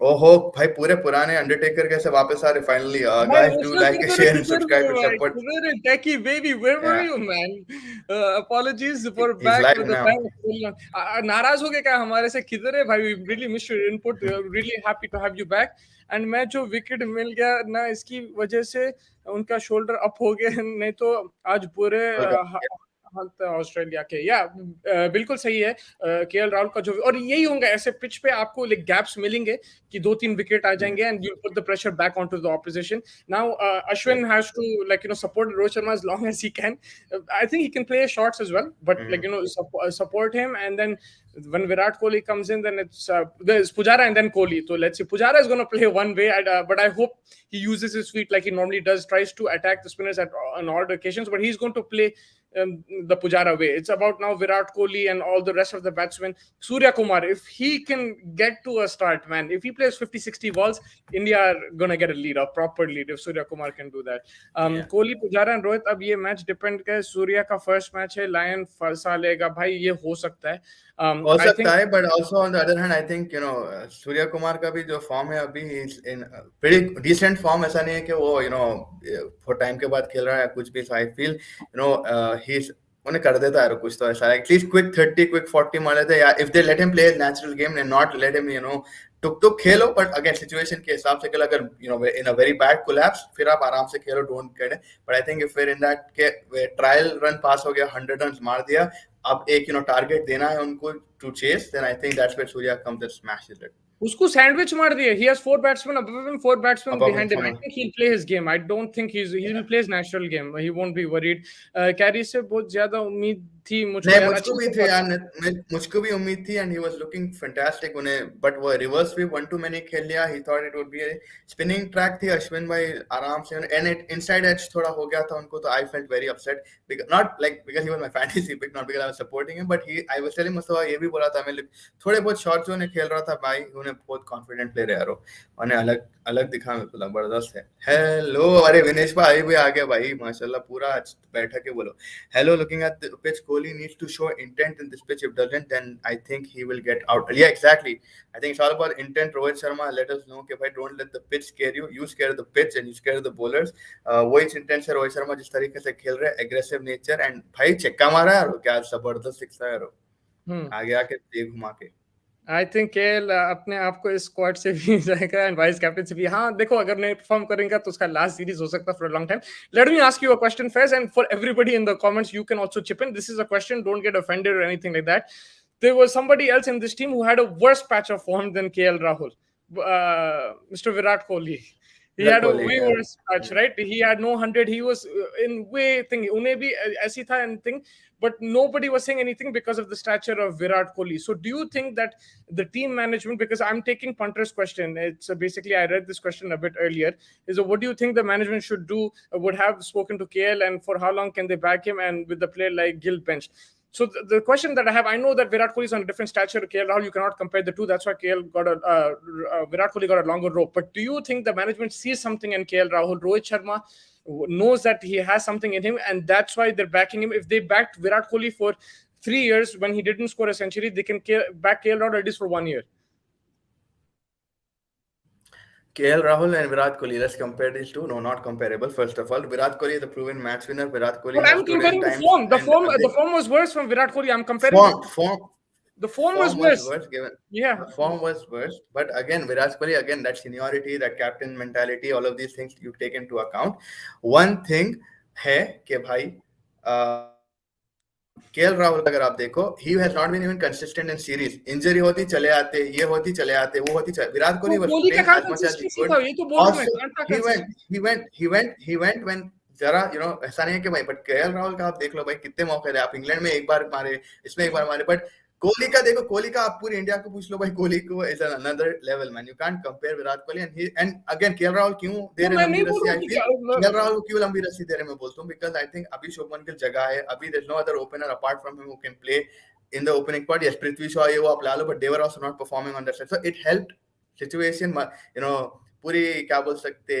ओहो भाई, पूरे पुराने अंडरटेकर कैसे वापस आ रहे finally. Guys do like share and subscribe to support. Techie baby, where were Yeah, you, man? Apologies for he's back live with the now. bang. नाराज हो गए क्या हमारे से? किधर है भाई? We really miss your input. Really happy to have you back. And मैं जो विकेट मिल गया ना, इसकी वजह से उनका शोल्डर अप हो गया. नहीं तो आज पूरे हाथ ऑस्ट्रेलिया के, या बिल्कुल सही है। केएल राहुल का जो, और यही होंगे ऐसे पिच पे आपको लाइक गैप्स मिलेंगे कि 2-3 विकेट आ जाएंगे and you put the pressure back on to the opposition. Now Yes. Ashwin has to, like, support Rohit Sharma as long as he can. I think he can play shots as well, but like, Mm. support him. And then when Virat Kohli comes in, then there's Pujara and then Kohli. So let's see, Pujara is going to play one way, but I hope he uses his feet like he normally does, tries to attack the spinners on odd occasions, but he's going to play the Pujara way. It's about now Virat Kohli and all the rest of the batsmen. Surya Kumar, if he can get to a start, man, if he plays 50, 60 balls, India are going to get a lead, a proper lead, if Surya Kumar can do that. Yeah. Kohli, Pujara and Rohit, अब ये match depend करे, सूर्या का first match है, lion फंसा लेगा भाई, ये हो सकता है। हो I सकता think है, but also on the other hand I think Surya Kumar का भी जो फॉर्म है अभी इन प्रीटी डिसेंट फॉर्म। ऐसा नहीं है कि वो फॉर टाइम के बाद खेल रहा है या कुछ भी। सो आई फील ही उन्हें कर देता है कुछ तो ऐसा, एटलीस्ट क्विक 30 क्विक 40 मार लेते, या if they let him play natural game and not let him टुक टुक खेलो, बट अगेन सिचुएशन के हिसाब से अगर in a very bad collapse फिर आप आराम से खेलो, don't get it. But I think if फिर इन दैट के ट्रायल रन पास हो गया, 100 रन मार दिया, अब एक टारगेट देना है उनको to chase, then I think that's where Surya comes and smashes it. उसको सैंडविच मार दिया। He has 4 batsmen above him, 4 batsmen Above him behind him. I from think he'll play his game. I don't think he will play his natural game. He won't be worried. Carry से बहुत ज्यादा उम्मीद थी मुझको नहीं, यार, मुझको अच्छी भी थे यार, मुझको भी उम्मीद थी, and he was looking fantastic उन्हें, बट वो रिवर्स भी 1 टू मैनी खेल लिया। ही thought it would be spinning track थी, अश्विन भाई आराम से, एंड इट इनसाइड एज थोड़ा हो गया था उनको, तो I felt very upset, not like because he was my fantasy pick, not because I was supporting him, but I was telling Mustafa, ये भी बोला था मैं, थोड़े बहुत शॉट्स उन्हें खेल रहा था भाई, उन्हें बहुत कॉन्फिडेंट प्लेयर है यार, उन्हें अलग अलग दिखा, मेरे को जबरदस्त है। हेलो, अरे विनेश भाई भी आ गए भाई, माशाल्लाह पूरा बैठा के बोलो hello. Looking at the pitch, Kohli needs to show intent in this pitch. If doesn't, then I think he will get out. Yeah, exactly. I think it's all about intent. Rohit Sharma let us know कि भाई don't let the pitch scare you. You scare the pitch and you scare the bowlers. वही intent से रोहित शर्मा जिस तरीके से खेल रहे हैं, aggressive nature, and भाई छक्का मारा यार, क्या जबरदस्त सिक्सा यार, आगे आके देख घुमा के। आई थिंक केएल अपने आप को इस स्क्वाड से भी जाएगा एंड वाइस कैप्टन से भी। हाँ देखो, अगर नहीं परफॉर्म करेंगे तो उसका लास्ट सीरीज हो सकता है for a long time. Let me ask you a question first, and for everybody in the comments you can also chip in. This is a question, don't get offended और anything like that. There was somebody else in this team who had a worse patch of form than KL Rahul, Mr. Virat Kohli. He Virat had a Kohli way worse patch, right? He had no 100. He was in way thing. उन्हें भी ऐसी था and thing, but nobody was saying anything because of the stature of Virat Kohli. So do you think that the team management, because I'm taking Punter's question, it's basically, I read this question a bit earlier, is what do you think the management should do, would have spoken to KL, and for how long can they back him, and with the player like Gill benched? So the question that I have, I know that Virat Kohli is on a different stature to KL Rahul. You cannot compare the two. That's why Virat Kohli got a longer rope. But do you think the management sees something in KL Rahul? Rohit Sharma knows that he has something in him, and that's why they're backing him. If they backed Virat Kohli for 3 years when he didn't score a century, they can back KL Rahul at least for 1 year. KL Rahul and Virat Kohli, let's compare these two. No, not comparable. First of all, Virat Kohli is a proven match winner. Virat Kohli But has I'm stood in comparing the times form. The and form, the form was worse from Virat Kohli. I'm comparing the form was form was worse. worse. Given Yeah. the form was worse, but again, Virat Kohli, again, that seniority, that captain mentality, all of these things you take into account. One thing है कि भाई KL Rahul अगर आप देखो, he has not been even consistent in series. Injury होती चले आते, ये होती चले आते, वो होती चले। विराट कोहली was कोहली का playing काम as much as he consistency could. था, ये तो बोल रहा हूँ मैं, Also, कहाँ था consistency? he went when जरा ऐसा नहीं है कि भाई, बट केएल राहुल का आप देख लो भाई, कितने मौके थे। आप इंग्लैंड में एक बार मारे, इसमें एक बार मारे, बट कोहली का देखो, कोहली का आप पूरी इंडिया को पूछ लो भाई, कोहली को is another level man. You can't compare Virat Kohli and again KL Rahul क्यों दे रहे मैं लंबी नहीं बोल रस्सी। रहा आई हूँ फील कि केएल राहुल को क्यों लंबी रस्सी दे रहे मैं बोलता हूँ, बिकॉज आई थिंक अभी शुभमन गिल जगह है, अभी there is no other opener apart from him who can play in the opening part. Yes, Prithvi Shaw, ये वो आप ला लो, but they were also not performing on that side. So it helped situation, पूरी क्या बोल सकते,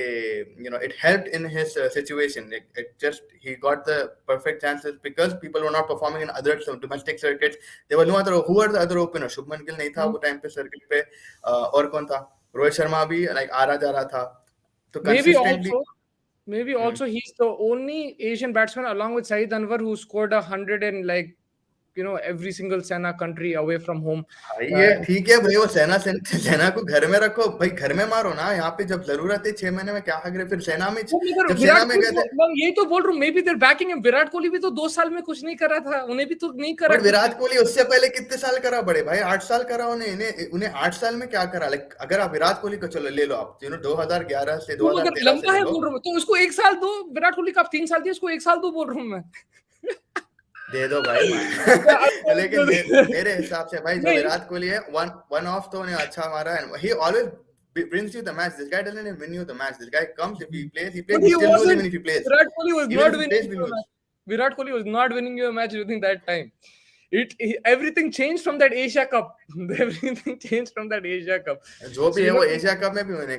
it helped in his situation. It just, he got the perfect chances because people were not performing in other domestic circuits. There was no other, who were the other opener? Shubman Gill नहीं था वो time पे circuit पे, और कौन था? रोहित शर्मा भी like आ रहा जा रहा था, तो consistently maybe also he's the only Asian batsman along with Saeed Anwar who scored 100 in like every single Sena country away from home. भाई Uh, ये ठीक है भाई, वो सेना को घर में रखो भाई, घर में मारो ना, यहाँ पे जब जरूरत है 6 महीने में क्या खा फिर सेना में, वो मगर जब विराट सेना में कोहली गए थे। मैं यही तो बोल रहा हूँ, maybe they're backing him. Virat Kohli भी तो 2 साल में कुछ नहीं करा था, उन्हें भी तो नहीं करा बट कुछ। विराट कोहली उससे पहले कितने साल करा बड़े भाई, 8 साल करा उन्हें, उन्हें 8 साल में क्या करा, लाइक अगर आप विराट कोहली को चलो ले लो, आप 2011 से वो अगर 2013 से लंबा ले है लो, बोल रहा हूँ तो उसको 1 साल दो। विराट कोहली का आप 3 साल दिए, उसको 1 साल दो बोल रहा हूँ मैं। दे दो भाई लेकिन मेरे हिसाब से भाई जो नहीं, विराट कोहली है, वन वन ऑफ तो उन्हें अच्छा मारा है, ही always brings you the match. This guy doesn't even win you the match. This guy comes, if he plays, he plays. but We he still lose wasn't. even if he plays. Virat Kohli was Even not if he winning plays, we you a lose. match. Virat Kohli was not winning you a match during that time. Everything changed from that Asia Cup. Everything changed from that Asia Cup. जो So भी है वो Asia cup में भी मैंने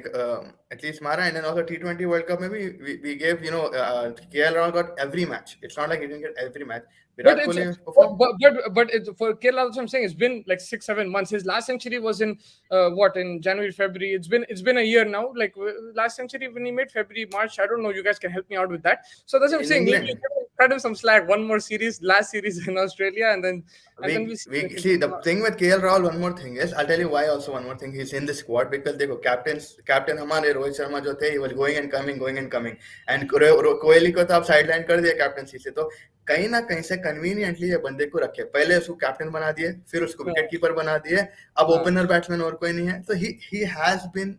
at least मारा, and then also T20 world cup में भी we gave KL Rahul got every match, it's not like he didn't get every match, But Virat it's Kohli perform. but it's, for Kerala, that's what I'm saying. It's been like 6-7 months. His last century was in what, in January, February. It's been a year now. Like last century when he made February, March. I don't know. You guys can help me out with that. So that's what I'm in saying. Maybe England cut him some slack. One more series, last series in Australia, and then we see we like see the thing with KL Rahul. One more thing is, I'll tell you why. Also, one more thing, he's in the squad because देखो captain हमारे रोहित शर्मा जो थे, he was going and coming, and Kohli को तो आप sideline कर दिया captaincy से, तो कहीं ना कहीं से कन्वीनियंटली ये बंदे को रखे, पहले उसको कैप्टन बना दिए, फिर उसको विकेट कीपर बना दिए, अब ओपनर बैट्समैन और कोई नहीं है, तो he has been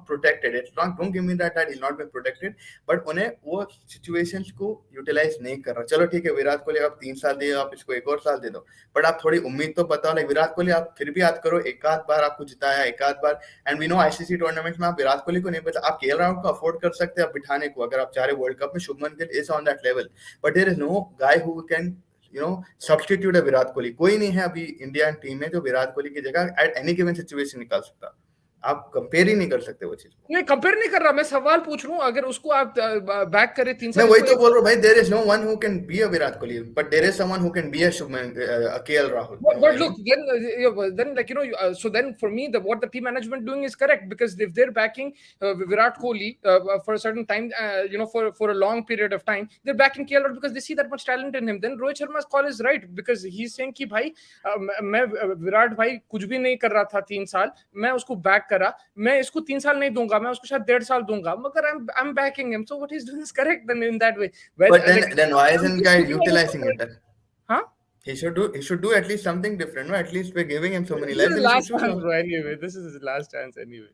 protected. It's not, don't give me that he's not been protected, but उन्हें वो सिचुएशंस को यूटिलाइज नहीं कर रहा। चलो ठीक है, विराट कोहली आप 3 साल दिए, आप इसको एक और साल दे दो, बट आप थोड़ी उम्मीद तो बताओ। लाइक विराट कोहली आप फिर भी याद करो, एक आध बार आपको जिताया, एक आध बार, and we know ICC tournaments में आप विराट कोहली को नहीं बता, आप केएल राहुल को अफोर्ड कर सकते हैं आप बिठाने को, अगर आप चाह रहे वर्ल्ड कप में। Shubman Gill is on that level, but there is no guy who can substitute है विराट कोहली। कोई नहीं है अभी इंडियन टीम में जो विराट कोहली की जगह एट एनी गिवन सिचुएशन निकाल सकता। आप कंपेयर ही नहीं कर सकते वो चीज को। नहीं, कंपेयर नहीं कर रहा, मैं सवाल पूछ रहा हूँ। अगर उसको आप बैक करें 3 साल, मैं वही तो बोल रहा हूँ भाई, there is no one who can be a Virat Kohli, but there is someone who can be a Shubman KL Rahul, But, you know what but I look, mean. then like so then for me, what the team management doing is correct, because if they're backing Virat Kohli for a certain time, for a long period of time, they're backing KL because they see that much talent in him. Then Rohit Sharma's call is right, because he's saying कि भाई मैं विराट भाई कुछ भी नहीं कर रहा था 3 साल, मैं उसको बैक करा, मैं इसको 3 साल नहीं दूंगा, मैं उसको शायद 1.5 साल दूंगा, मगर I'm backing him. So what he's doing is correct then in that way. But Like, then why isn't guy utilizing it then? huh? He should do at least something different, no? At least we're giving him so many This is lives, his then he should last do chance, so. bro. Anyway, this is his last chance. Anyway,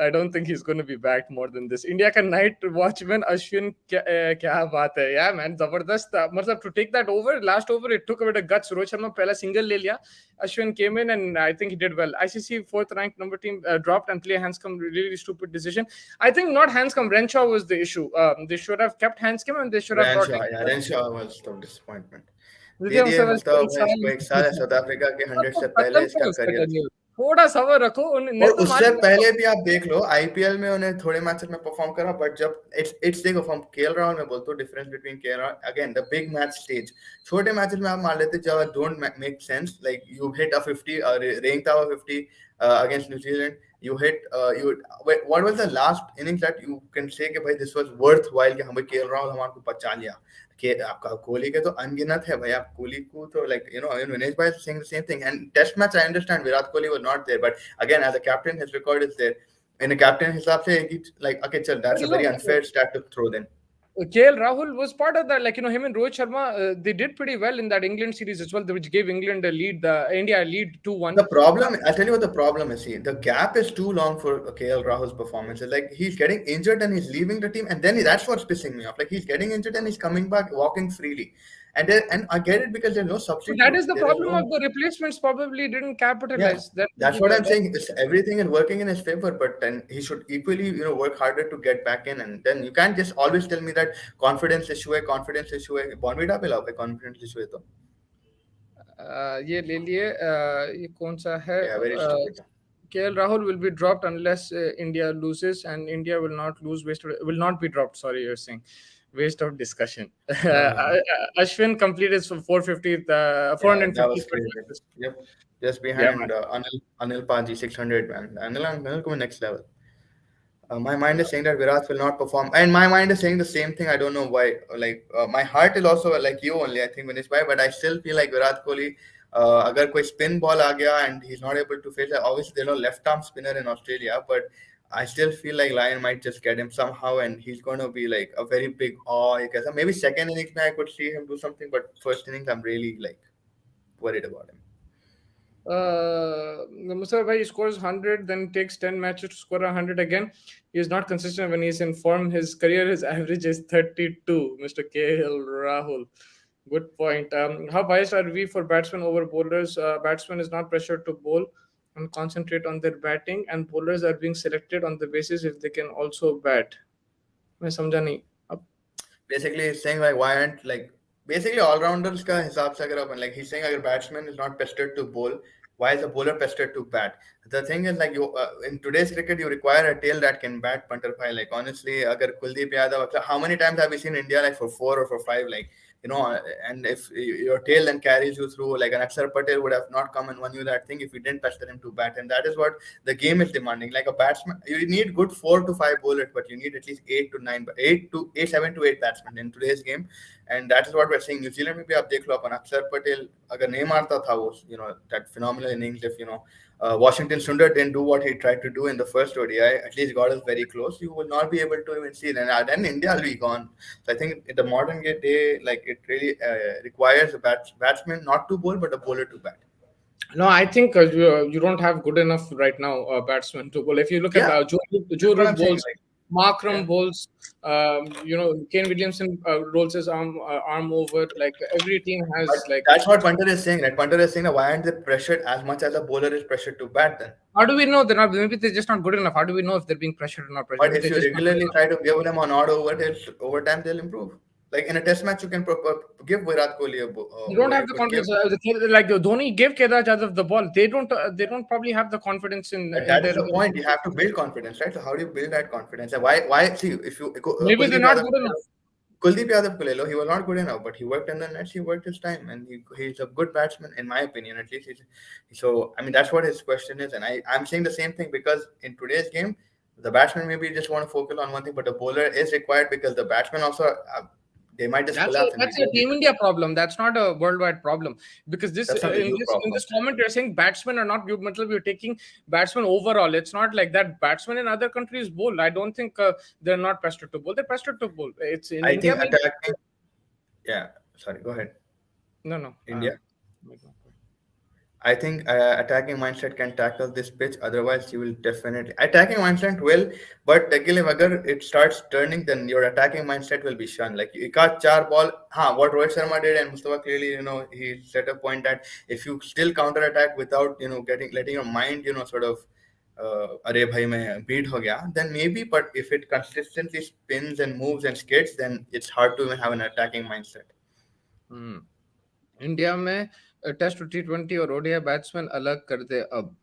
I don't think he's going to be back more than this. India का night watchman Ashwin, क्या बात है, yeah man, जबरदस्त। मतलब to take that over, last over, it took a bit of guts. Rohit Sharma पहला single ले लिया, Ashwin came in and I think he did well. ICC fourth ranked number team dropped and play Hanscom, really stupid decision. I think not Hanscom, Renshaw was the issue. They should have kept Hanscom and they should have brought Renshaw, in yeah, Renshaw was the disappointment. They Vidya दिए, Musawwar मतलब को भाई इसको 1 साल है, south Africa के 100 से पहले कसम इसका से उसका करियर। tenure थोड़ा सबर रखो, और नहीं तो उससे पहले भी आप देख लो, आईपीएल में उन्हें थोड़े मैचेस में परफॉर्म करा, बट जब इट्स देखो फ्रॉम केएल राहुल में बोलते हो, difference between KL Rahul again the big match stage, छोटे मैचेस में आप मान लेते जब don't make sense, like you hit a 50 rank था 50 against New Zealand, you hit what was the last innings that you can say कि भाई this was worthwhile कि हमें केएल राहुल हमारे को बचा लिया, कि आपका कोहली के तो अनगिनत है भाई, आप कोहली को तो like Vinesh bhai is saying the same thing, and test match I understand Virat Kohli was not there, but again as a captain his record is there, in a captain हिसाब से like okay चल, that's a very unfair stat to throw then. KL Rahul was part of that. Like, him and Rohit Sharma, they did pretty well in that England series as well, which gave England a lead, India a lead 2-1. The problem, I'll tell you what the problem is. See, the gap is too long for KL Rahul's performance. It's like he's getting injured and he's leaving the team, and then that's what's pissing me off. Like he's getting injured and he's coming back, walking freely, and I get it because there's no So substitute. that is the There is problem no. of the replacements, probably didn't Yeah, capitalize. That that's what I'm saying. Everything is working in his favor, but then he should equally, work harder to get back in. And then you can't just always tell me that confidence issue है, confidence issue है. Bonvita पे लाओ, confidence issue है तो. ये ले लिए, ये कौन सा है? Yeah, very stupid. KL Rahul will be dropped unless India loses, and India will not lose. Will not be dropped. Sorry, you're saying. Waste of discussion. Ashwin completed 450th, 450th. That was crazy. Yep. Just behind Anil Paji 600, man. Anil को next level. My mind is saying that Virat will not perform, and my mind is saying the same thing. I don't know why. Like my heart is also like you only. I think Manish why, but I still feel like Virat Kohli. अगर कोई spin ball आ गया and he's not able to face it. Obviously, there's no left arm spinner in Australia, but I still feel like Lion might just get him somehow, and he's going to be like a very big awe. I guess maybe second innings I could see him do something, but first innings I'm really like worried about him. Mustafa Bhai scores 100, then takes 10 matches to score 100 again. He is not consistent when he's in form. His career, his average is 32. Mr. KL Rahul. Good point. How biased are we for batsmen over bowlers? Batsman is not pressured to bowl and concentrate on their batting, and bowlers are being selected on the basis if they can also bat. मैं समझा नहीं अब Basically he's saying like why aren't like basically all rounders का हिसाब से अगर अपन like he's saying अगर batsman is not pestered to bowl, why is a bowler pestered to bat? The thing is like you in today's cricket you require a tail that can bat punter bhai. Like honestly अगर Kuldeep Yadav, how many times have we seen India like for 4 or for 5 like you know, and if your tail then carries you through, like an Akshar Patel would have not come and won you that thing if you didn't pester him to bat, and that is what the game is demanding. Like a batsman, you need good 4 to 5 bowlers, but you need at least 8 to 9, 7 to 8 batsmen in today's game, and that is what we're seeing. New Zealand में भी आप देख लो अपन Akshar Patel अगर नहीं मारता था वो, you know, that phenomenal innings, if you know Washington Sundar didn't do what he tried to do in the first ODI, at least got us very close, you will not be able to even see it. And then India will be gone. So I think in the modern day, like it really requires a batsman not to bowl, but a bowler to bat. No, I think you don't have good enough right now batsmen to bowl. If you look at Yeah, Joe that's what Root I'm saying. bowls, Like, Markram yeah. bowls, Kane Williamson rolls his arm over. Like every team But has like. that's what Punter is saying. Right? Punter is saying that why aren't they pressured as much as a bowler is pressured to bat then? How do we know they're not? Maybe they're just not good enough. How do we know if they're being pressured or not pressured? But Maybe if they're you just not good regularly enough. try to give them an odd over time, they'll improve. Like in a test match, you can give Virat Kohli a They don't over. have You the could give. confidence. Like Dhoni gave Kedar Jadhav the ball. They don't. They don't probably have the confidence But in that is their. the point. You have to build confidence, right? So how do you build that confidence? And why? See, if you Maybe they're Kuldeep not Yadav, good enough. Kuldeep Yadav ko le lo, he was not good enough, but he worked in the nets. He worked his time, and he's a good batsman, in my opinion. At least so. I mean, that's what his question is, and I'm saying the same thing because in today's game, the batsman maybe just want to focus on one thing, but the bowler is required because the batsman also they might just collapse and we That's a don't need Team them. India problem. That's not a worldwide problem because this That's not a in you this problem. comment you're saying batsmen are not good. Matlab you're taking batsmen overall. It's not like that. Batsmen in other countries bowl. I don't think they're not pestered to bowl. They're pestered to bowl. It's in I India. think Maybe attacking. Yeah, sorry. Go ahead. no, no. India. I think attacking mindset can tackle this pitch. Otherwise, you will definitely attacking mindset will. But again, if agar it starts turning, then your attacking mindset will be shunned. Like you got 4 ball. What Rohit Sharma did and Mustafa clearly, you know, he set a point that if you still counter attack without, you know, letting your mind, you know, sort of अरे भाई मैं beat हो गया, then maybe. But if it consistently spins and moves and skids, then it's hard to even have an attacking mindset. India में test T20 और ODI batsman अलग कर दे अब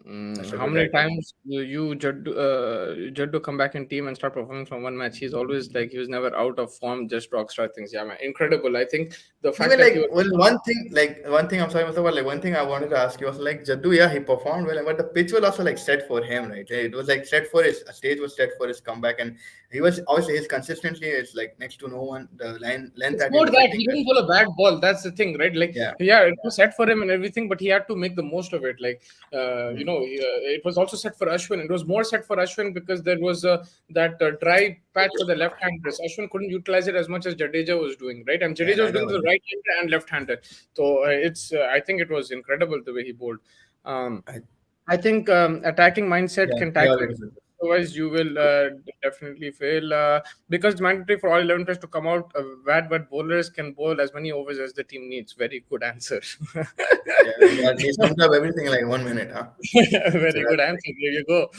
That's a how good many idea. times Jaddu come back in team and start performing from one match? He's always like he was never out of form, just rockstar things. Yeah, man, incredible. I think the fact Even that he like was well, one thing I'm sorry, Mustafa, like one thing I wanted to ask you was like Jaddu, yeah, he performed well, but the pitch was also like set for him, right? It was like set for his a stage was set for his comeback, and he was obviously his consistently is like next to no one. The line length it's that he more was that hitting, he didn't bowl a bad ball. That's the thing, right? Like, yeah, yeah, it was set for him and everything, but he had to make the most of it. Like, mm, it was also set for Ashwin. It was more set for Ashwin because there was that dry patch for the left-handers. Ashwin couldn't utilize it as much as Jadeja was doing, right? And yeah, Jadeja was that doing was the right-hander and left-hander. So I think it was incredible the way he bowled. Um, I, I think attacking mindset yeah, can yeah, tackle. Otherwise, you will definitely fail because it's mandatory for all 11 players to come out. But bowlers can bowl as many overs as the team needs. Very good answer. yeah, yeah. He summed up everything in like 1 minute, huh? So Very good that's answer. There you go.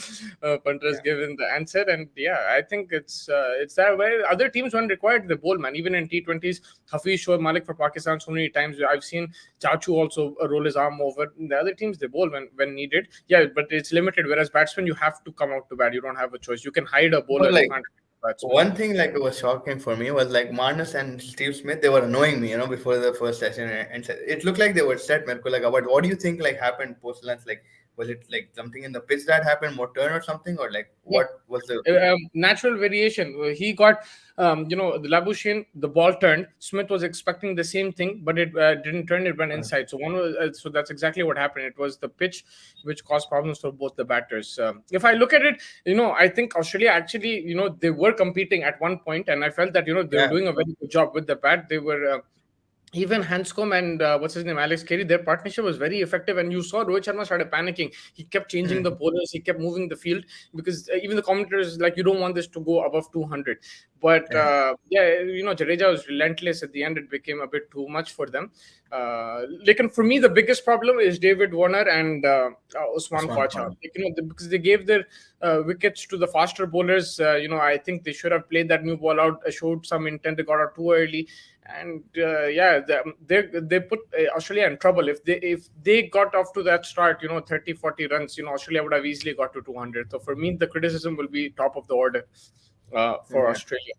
Punter's yeah. given the answer, and yeah, I think it's that way. Other teams when required the bowl, man. Even in T20s, Hafiz Shoaib Malik for Pakistan. So many times I've seen Chachu also roll his arm over. The other teams they bowl when needed. Yeah, but it's limited. Whereas batsmen, you have to come out to bat. You don't have a choice. You can hide a But bowler. You like can't hide a batsman. one thing like it was shocking for me was like Marnus and Steve Smith, they were annoying me, you know, before the first session, and it looked like they were set. Merko, like, what do you think like happened post lunch? Like, Was it like something in the pitch that happened, more turn or something, or like Yeah. what was the? Natural variation. He got, the Labuschagne, the ball turned. Smith was expecting the same thing, but it didn't turn. It went inside. So so that's exactly what happened. It was the pitch which caused problems for both the batters. If I look at it, I think Australia actually, they were competing at one point, and I felt that they were Yeah, doing a very good job with the bat. They were. Even Hanscom and what's his name, Alex Carey, their partnership was very effective. And you saw Rohit Sharma started panicking. He kept changing the hmm, bowlers. He kept moving the field because even the commentators like, you don't want this to go above 200. But yeah, yeah, Jadeja was relentless at the end. It became a bit too much for them. Like, and for me, the biggest problem is David Warner and Usman Usman Khawaja. Khan. Like, because they gave their wickets to the faster bowlers. I think they should have played that new ball out, showed some intent. They got out too early, and yeah, they put Australia in trouble. If they got off to that start, 30-40 runs, Australia would have easily got to 200. So for me, the criticism will be top of the order for Yeah. Australia.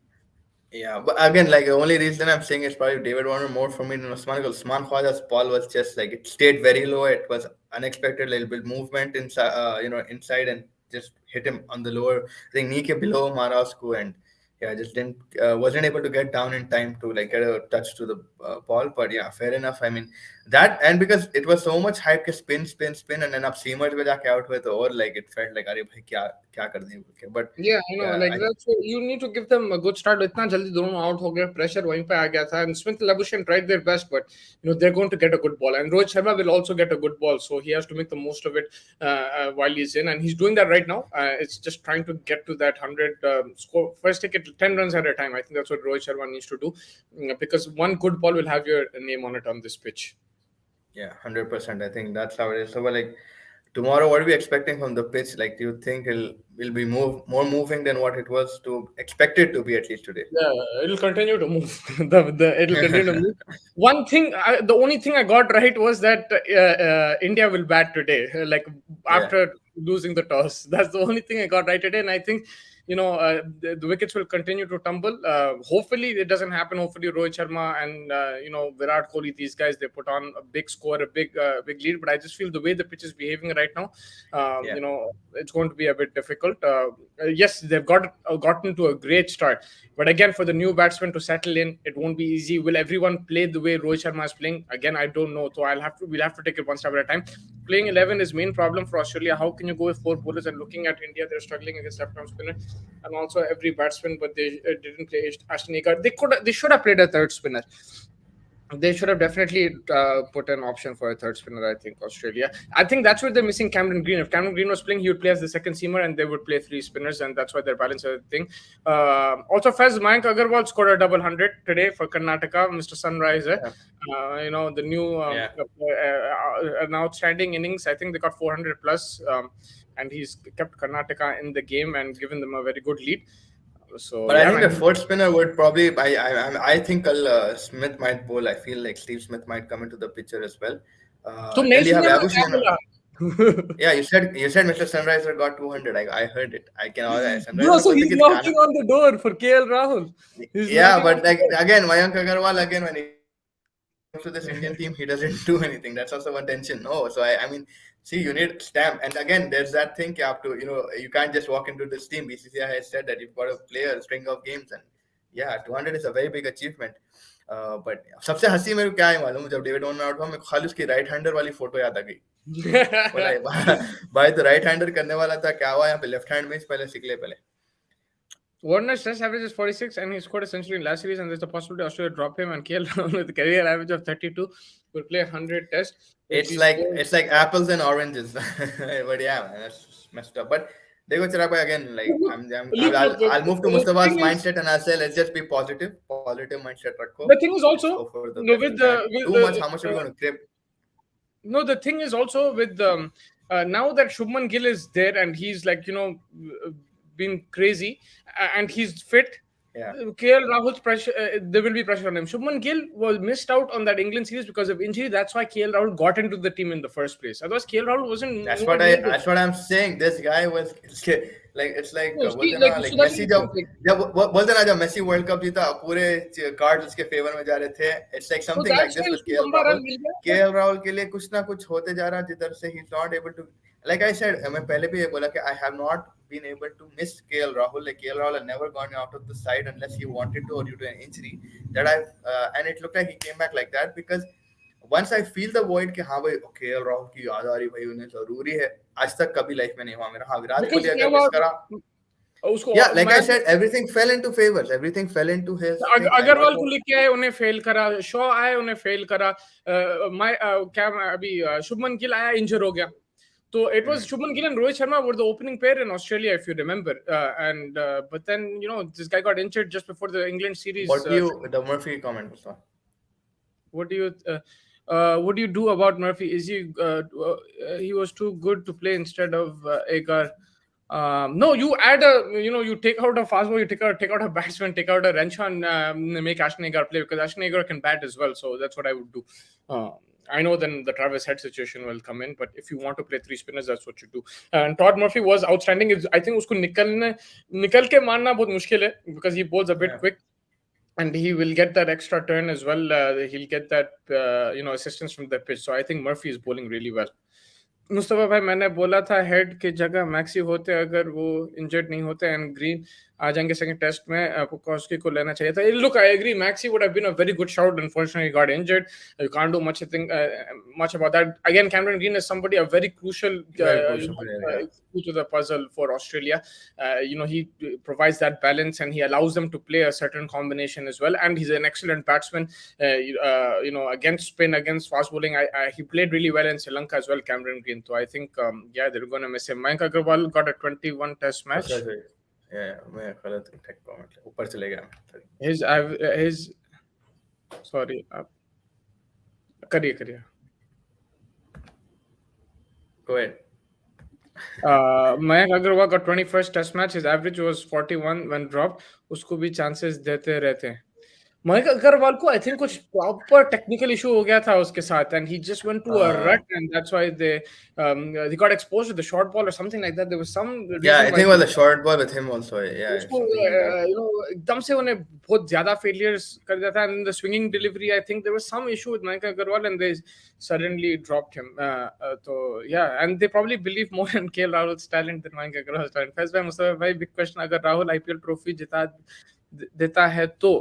Yeah, but again, like the only reason I'm saying is probably David Warner more for me than Usman, because Usman Khwaja's ball was just like it stayed very low. It was unexpected, little bit movement inside, inside, and just hit him on the lower. I think knee ke below Marasku, and yeah, just didn't wasn't able to get down in time to like get a touch to the ball. But yeah, fair enough. I mean that, and because it was so much hype, ke spin, spin, spin, and then up seamers में जाके out हुए तो और like it felt like अरे भाई क्या क्या कर दें बोल के. But Yeah, yeah, like that's you need to give them a good start. इतना जल्दी दोनों out हो गए, pressure वहीं पे आ गया था. And Smith Labuschagne tried their best, but they're going to get a good ball. And Rohit Sharma will also get a good ball, so he has to make the most of it while he's in, and he's doing that right now. It's just trying to get to that 100 score. First, take it 10 runs at a time. I think that's what Rohit Sharma needs to do, because one good ball will have your name on it on this pitch. Yeah, 100%. I think that's how it is. So, but like tomorrow, what are we expecting from the pitch? Like, do you think it'll will be more moving than what it was to expected to be at least today? Yeah, it'll continue to move. It'll continue to move. One thing, the only thing I got right was that India will bat today, like Yeah, after losing the toss. That's the only thing I got right today, and I think the wickets will continue to tumble. Hopefully, it doesn't happen. Hopefully, Rohit Sharma and Virat Kohli, these guys, they put on a big score, a big lead. But I just feel the way the pitch is behaving right now, yeah, it's going to be a bit difficult. Yes, they've gotten to a great start, but again, for the new batsmen to settle in, it won't be easy. Will everyone play the way Rohit Sharma is playing? Again, I don't know. So we'll have to take it one step at a time. Playing 11 is main problem for Australia. How can you go with four bowlers? And looking at India, they're struggling against left-arm spinner, and also every batsman, but they didn't play Ashton Agar. They should have played a third spinner. They should have definitely put an option for a third spinner. I think Australia. I think that's where they're missing Cameron Green. If Cameron Green was playing, he would play as the second seamer, and they would play three spinners, and that's why they're balanced everything. Also, Faz Mayank Agarwal scored a double hundred today for Karnataka, Mr. Sunriser. yeah, The new yeah. an outstanding innings. I think they got 400 plus, and he's kept Karnataka in the game and given them a very good lead. So But I yeah, think the man. fourth spinner would probably. I think Smith might bowl. I feel like Steve Smith might come into the picture as well. So Then नहीं you have सुने मैं Abu क्या Shena. बोला? Yeah, you said Mr. Sunriser got 200. I heard it. I can. Bro, Sunriser so बोलते he's कि knocking on the door for KL Rahul. He's yeah, knocking on but the like door. again, Mayank Agarwal again when he comes to this Indian team, he doesn't do anything. That's also one tension. No, so I mean, see, you need stamp, and again, there's that thing you have to, you can't just walk into this team. BCCI has said that you've got to play a string of games, and yeah, 200 is a very big achievement. But सबसे हंसी मेरे को क्या है मालूम जब David Warner out हुआ मैं खाली उसकी राइट हैंडर वाली फोटो याद आ गई बोला भाई तो राइट हैंडर करने वाला था क्या हुआ यहाँ पे लेफ्ट हैंड में पहले सीख ले पहले. Warner's test average is 46, and he scored a century in last series. And there's a possibility Australia drop him, and KL Rahul with a career average of 32 will play 100 tests. If he scores, It's like apples and oranges. But yeah, man, that's messed up. But देखो चिराग भाई again, like I'll move to the Mustafa's thing is, mindset and I'll say let's just be positive mindset रखो. the thing is Let's also, go for the best we can. Too much, how much are we going to crib? no, the thing is also with now that Shubman Gill is there and he's like been crazy and he's fit. Yeah, KL Rahul's pressure, there will be pressure on him. Shubman Gill was missed out on that England series because of injury. That's why KL Rahul got into the team in the first place. Otherwise, KL Rahul wasn't. that's what I'm saying. This guy was like it's like No, बोलते see, ना like like so that's Messi the जब thing. बोलते ना जब Messi World Cup जीता पूरे card उसके favour में जा रहे थे. It's like So something like that's this why with उसको KL लंबा Rahul. run मिल गया. KL Rahul के लिए कुछ ना कुछ होते जा रहा जिधर से he's not able to. like I said, मैं पहले भी ये बोला कि I have not been able to miss KL Rahul. Like KL Rahul had never gone out of the side unless he wanted to or due to an injury. That I've and it looked like he came back like that because once I feel the void कि हाँ भाई KL Rahul की याद आ रही भाई उन्हें जरूरी है, आज तक कभी लाइफ में नहीं हुआ मेरा। हाँ विराट बिकॉज कोहली क्या अगर हुआ मिस करा, उसको yeah, like I मैं said, everything fell into favors. Everything fell into his thing. I got Agarwal को more. लेके आए, उन्हें फेल करा, शॉ आए, उन्हें फेल करा, अभी शुभमन गिल आया, इंजर हो गया, तो it was Hmm. Shubman Gill and Rohit Sharma were the opening pair in Australia, if you remember, and but then this guy got injured just before the England series. What do you the Murphy comment was on? What do you what do you do about Murphy? Is he was too good to play instead of Agar? No, you add you take out a fast ball, you take out a batsman, take out a Renshaw, and make Ashton Agar play because Ashton Agar can bat as well. So that's what I would do. I know then the Travis Head situation will come in, but if you want to play three spinners, that's what you do. And Todd Murphy was outstanding. I think उसको निकल के मारना बहुत मुश्किल है because he bowls a bit Yeah. quick and he will get that extra turn as well. He'll get that assistance from the pitch. So I think Murphy is bowling really well. Mustafa भाई, मैंने बोला था head की जगह maxi होते अगर वो injured नहीं होते एंड ग्रीन आ जाएंगे सेकंड टेस्ट में, पुकॉस्की को लेना चाहिए था. Look, I agree, Maxi would have been a very good shout. Unfortunately, he got injured. You can't do much, I think, much about that. Again, Cameron Green is somebody, a very crucial Very crucial player, yeah. key to the puzzle for Australia. He provides that balance and he allows them to play a certain combination as well. And he's an excellent batsman. Against spin, against fast bowling, he played really well in Sri Lanka as well, Cameron Green. So I think, they're going to miss him. Mayank Agarwal got a 21 test match. मैं गलत take comment ऊपर चले गया. His sorry, करिए. Go ahead. Mayank Agarwal got 21st test match. His average was 41 when dropped. उसको भी chances देते रहते हैं. मयंक अग्रवाल को आई थिंक कुछ प्रॉपर टेक्निकल इशू हो गया था उसके साथ and he just went to a rut and that's why they got exposed to the short ball or something like that. There was some reason Yeah, I why think it was a short ball with him also. Yeah, उसको something like that. एकदम से उन्हें बहुत ज्यादा failures कर दिया था and the swinging delivery. I think there was some issue with Mayank Agarwal and they suddenly dropped him. So yeah, and they probably believe more in KL Rahul's talent than Mayank Agarwal's talent. Faiz भाई, मुस्तफा भाई, big question, अगर Rahul IPL trophy जिता देता है तो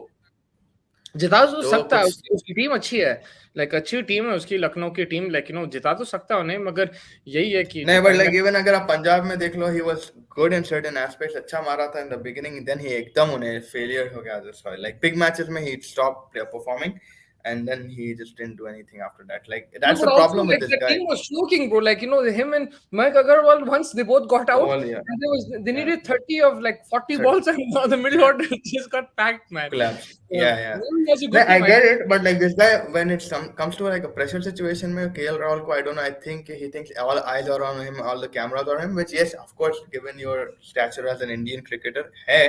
जिता तो सकता है. उसकी टीम अच्छी है, लाइक अच्छी टीम है उसकी, लखनऊ की टीम, लाइक जिता तो सकता है उन्हें, मगर यही है कि नहीं, बट लाइक इवन अगर आप पंजाब में देख लो, he was good in certain aspects. अच्छा मारा था in the beginning, then he एकदम उन्हें फेलियर हो गया. लाइक बिग मैचेस में he stop performing and then he just didn't do anything after that. Like that's the problem with this the guy. team was choking, bro. Like him and Mayank Agarwal, once they both got out, Yeah. and they needed 30 of like 40 balls, and the middle order just got packed, man. Collapsed. Yeah. I get it, but like this guy, when it comes to like a pressure situation, में KL Rahul को, I don't know, I think he thinks all eyes are on him, all the cameras are on him, which yes, of course, given your stature as an Indian cricketer, है.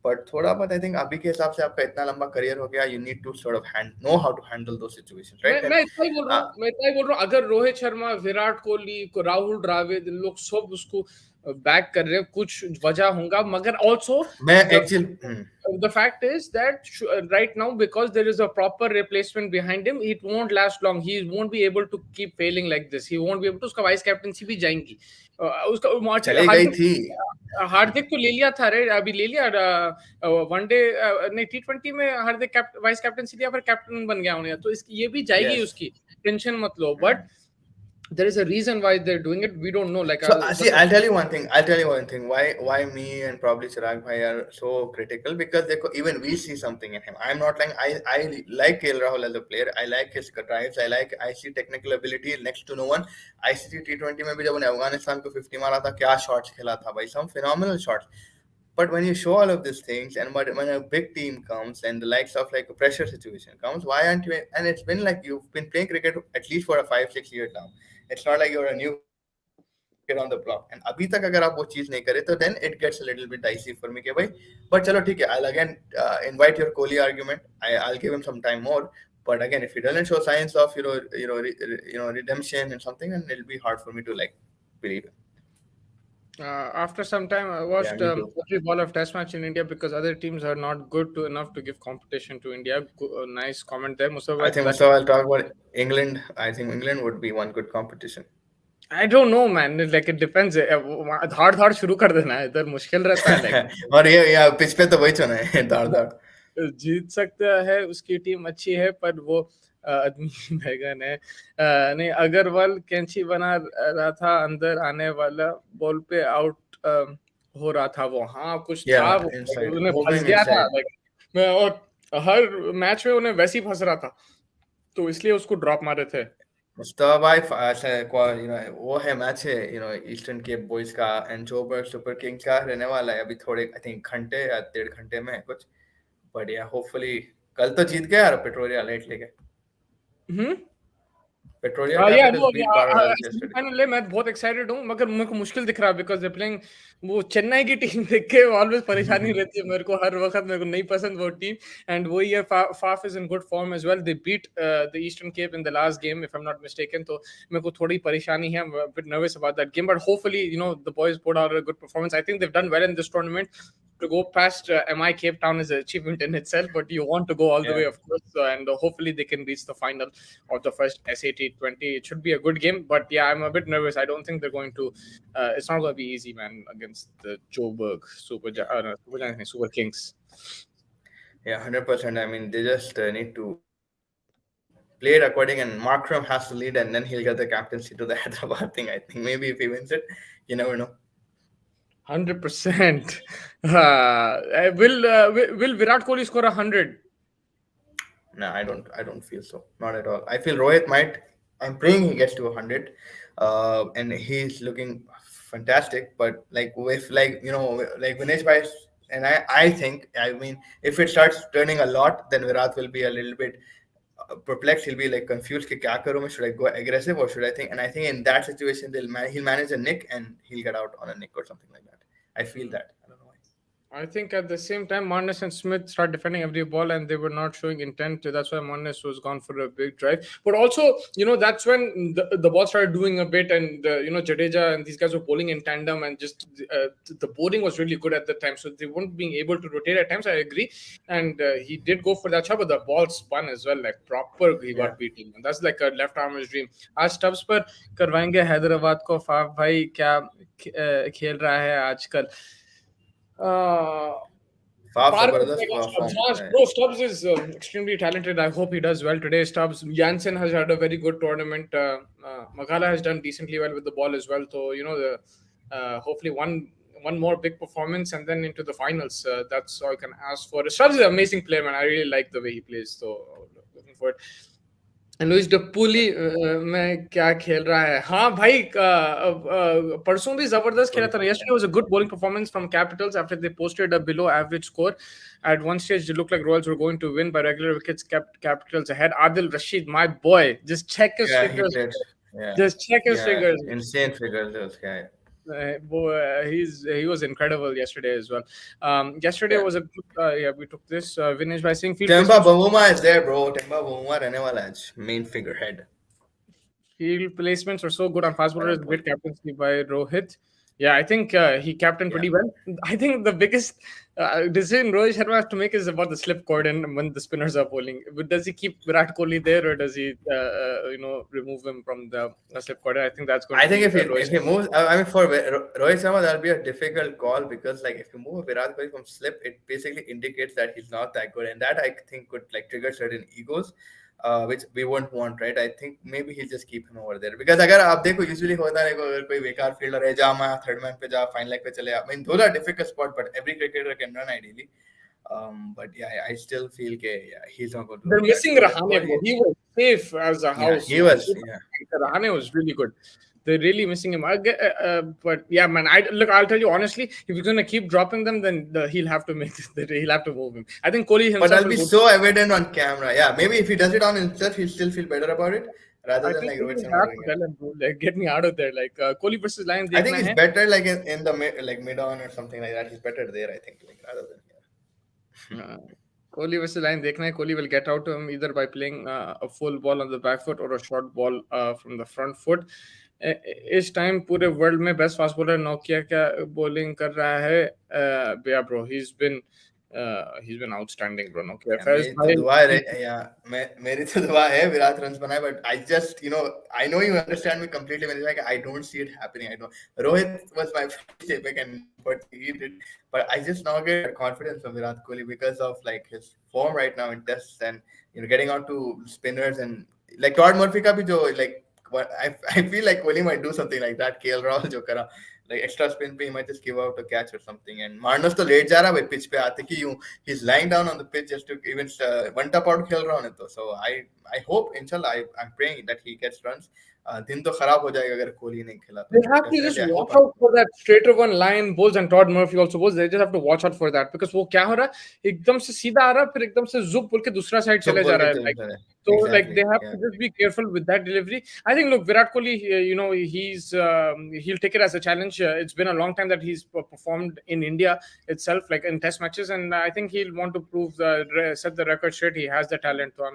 But थोड़ा बहुत I think अभी के हिसाब से आपका इतना लंबा करियर हो गया, you need to sort of know how to handle those situations, right? मैं इतना ही बोल रहा हूँ, अगर रोहित शर्मा, विराट कोहली, राहुल द्रविड़, लोग सब उसको बैक कर रहे हैं, कुछ वजह होगा, मगर also the fact is that right now, because there is a proper replacement behind him, it won't last long. He won't be able to keep failing like this. He won't be able to. उसका vice captaincy भी जाएंगी. उसका चले गई थी. हार्दिक को ले लिया था रे, अभी ले लिया वनडे नहीं T20 में हार्दिक वाइस कैप्टनसी लिया, फिर कैप्टन बन गया उन्हें, तो ये भी जाएगी उसकी, टेंशन मत लो. But there is a reason why they're doing it. We don't know. Like, see, I'll tell you one thing. Why me and probably Chirag bhai are so critical, because even we see something in him. I'm not like I like KL Rahul as a player. I like his drives. I see technical ability next to no one. I see T20 में भी जब उन्हें अफगानिस्तान को 50 मारा था, क्या shots खेला था भाई, some phenomenal shots. But when you show all of these things, and when a big team comes and the likes of like a pressure situation comes, why aren't you? And it's been like you've been playing cricket at least for a 5-6 year now. It's not like you're a new kid on the block. And अभी तक अगर आप वो चीज नहीं करे, तो then it gets a little bit dicey for me कि भाई. But चलो ठीक है, I'll again invite your Kohli argument. I'll give him some time more. But again, if he doesn't show signs of redemption and something, then it'll be hard for me to like believe him. After some time, I watched every ball of Test match in India because other teams are not good enough to give competition to India. Nice comment there, Mustafa. I think Mustafa will talk about England. I think England would be one good competition. I don't know man, like it depends. धाड़ धाड़ शुरू कर देना है, इधर मुश्किल रहता है like. और ये पिच पे तो वही चुना है दाड़ दाड़. जीत सकता है, उसकी टीम अच्छी है, पर वो आदमी बैगन है. नहीं, अग्रवाल कैंची बना रहा था, अंदर आने वाला बॉल पे आउट हो रहा था वो. हाँ, कुछ था Yeah, वो, inside, उन्हें फंस moving गया था inside. like, और हर मैच में उन्हें वैसे ही फंस रहा था, तो इसलिए उसको ड्रॉप मारे थे. मुस्तफा भाई ऐसा वो है मैच है ईस्टर्न केप बॉयज का एंड जोबर्ग सुपर किंग्स का रहने वाला है अभी थोड़े आई थिंक घंटे या 1.5 घंटे में है कुछ. बट या होपफुली कल तो जीत गया यार पेट्रोलिया लेट लेके. हम्म. पेट्रोलिया या कैपिटल्स वो बीट पाराडल्स यस्टरडे. सेमीफाइनल है, मैं बहुत एक्साइटेड हूँ, मगर मेरे को मुश्किल दिख रहा है बिकॉज दे प्लेइंग वो चेन्नई की टीम देख के ऑलवेज परेशानी रहती है मेरे को, हर वक्त मेरे को नहीं पसंद वो टीम. एंड वही है, Faf is in good form as well. They beat the Eastern Cape in the last game if I am not mistaken, तो मेरे को थोड़ी परेशानी है, bit nervous about that game, but hopefully the boys put out a good performance. I think they've done well in this tournament. To go past MI Cape Town is an achievement in itself, but you want to go all the way, Yeah. of course, and hopefully they can reach the final of the first SAT20. It should be a good game, but yeah, I'm a bit nervous. I don't think they're going to. It's not going to be easy, man, against the Joburg Super Giants, Super Kings. Yeah, 100%. I mean, they just need to play it according, and Markram has to lead, and then he'll get the captaincy to the Hyderabad thing. I think maybe if he wins it, you never know. 100%. Will Virat Kohli score 100? No, I don't feel so. Not at all. I feel Rohit might. I'm praying he gets to 100, and he's looking fantastic. But like with like Vinesh Bhai, and I think I mean if it starts turning a lot, then Virat will be a little bit perplexed. He'll be like confused. कि क्या करूँ मैं? Should I go aggressive or should I think? And I think in that situation, he'll manage a nick and he'll get out on a nick or something like that. I feel that. I don't know why. I think at the same time, Marnus and Smith start defending every ball and they were not showing intent. That's why Marnus was gone for a big drive. But also, that's when the ball started doing a bit, and, Jadeja and these guys were bowling in tandem, and just the bowling was really good at the time. So they weren't being able to rotate at times, I agree. And he did go for that shot, but the ball spun as well, like proper, he Yeah. got beaten. And that's like a left armer's dream. आज stubs पर करवाएंगे हैदराबाद को. Faf भाई क्या खेल रहा है आजकल. Faf Par Zabardast perform. Bro, Stubbs is extremely talented. I hope he does well today. Stubbs, Jansen has had a very good tournament. Magala has done decently well with the ball as well. So hopefully one more big performance and then into the finals. That's all I can ask for. Stubbs is an amazing player, man. I really like the way he plays. So looking forward. लुइस डप्पूली में क्या खेल रहा है. हाँ भाई, परसों भी जबरदस्त खेला था. Yesterday was a good bowling performance from Capitals after they posted a below average score. At one stage it looked like Royals were going to win by regular wickets, kept Capitals ahead. Adil Rashid, my boy, just check his Yeah, figures. he played. Yeah. Just check his figures. Insane figures. Yeah. He was incredible yesterday as well. Yesterday was a good, we took this Vinesh by saying Temba Bavuma is there, bro. Temba Bavuma रहने वाला है main figurehead. Field placements are so good on fast bowlers. Great captaincy by Rohit. Yeah, I think he captained pretty well. I think the biggest decision Rohit Sharma has to make is about the slip cord and when the spinners are bowling. But does he keep Virat Kohli there or does he, remove him from the slip cord? I think that's going. I think if Rohit he moves, I mean for Rohit Sharma that'll be a difficult call because like if you move Virat Kohli from slip, it basically indicates that he's not that good, and that I think could like trigger certain egos. Which we won't want, right? I think maybe he'll just keep him over there because अगर आप देखो usually होता है अगर कोई बेकार fielder है जा मैं थर्ड मैन पे जा फाइन लेग पे चले. I mean those are difficult spots, but every cricketer can run ideally. But yeah, I still feel he's not going to. They're missing Rahane. He was safe as a house. Yeah, he was. Rahane was really good. They're really missing him. But yeah, man. I'll tell you honestly, if he's gonna keep dropping them, then he'll have to he'll have to move him. I think Kohli himself. But that'll be so evident on camera. Yeah, maybe if he does it on himself, he'll still feel better about it rather than like Rohit Sharma doing it. Like, get me out of there. Like Kohli versus Lions. I think it's better like in the mid on or something like that. He's better there. I think like rather than. Kohli versus Lions देखना है. Kohli will get out to him either by playing a full ball on the back foot or a short ball from the front foot. इस time पूरे world में best fast bowler Nokia क्या bowling कर रहा है. Yeah, bro, he's been He's been outstanding, bro. Okay, Yeah, Faiz मेरी तो bhai, दुआ है yeah, मेरी तो दुआ है विराट runs बनाए, but I just, I know you understand me completely when it's like I don't see it happening. I don't. Rohit was my first pick, and unfortunately he did, but I just now get that confidence from Virat Kohli because of like his form right now in tests, and getting out to spinners, and like Todd Murphy का भी जो like what I feel like Kohli might do something like that. KL Rahul जो करा like extra spin पे he might just give out a catch or something, and Marnus तो late जा रहा भाई pitch पे आते कि यूं he's lying down on the pitch just to even one tap out खेल रहा है तो so I hope inshallah I'm praying that he gets runs. दिन तो खराब हो जाएगा अगर कोहली नहीं खेला they तो have to just definitely I watch hope I'm out for that straighter one line bowls, and Todd Murphy also bowls. They just have to watch out for that because वो क्या हो रहा है एकदम से सीधा आ रहा है फिर एकदम से जुप बोल के दूसरा साइड so चले जा बोल रहा के है चल like. रहा है So like exactly they have to yeah. just be careful with that delivery. I think look, Virat Kohli, he'll take it as a challenge. It's been a long time that he's performed in India itself, like in test matches, and I think he'll want to prove set the record straight. He has the talent. So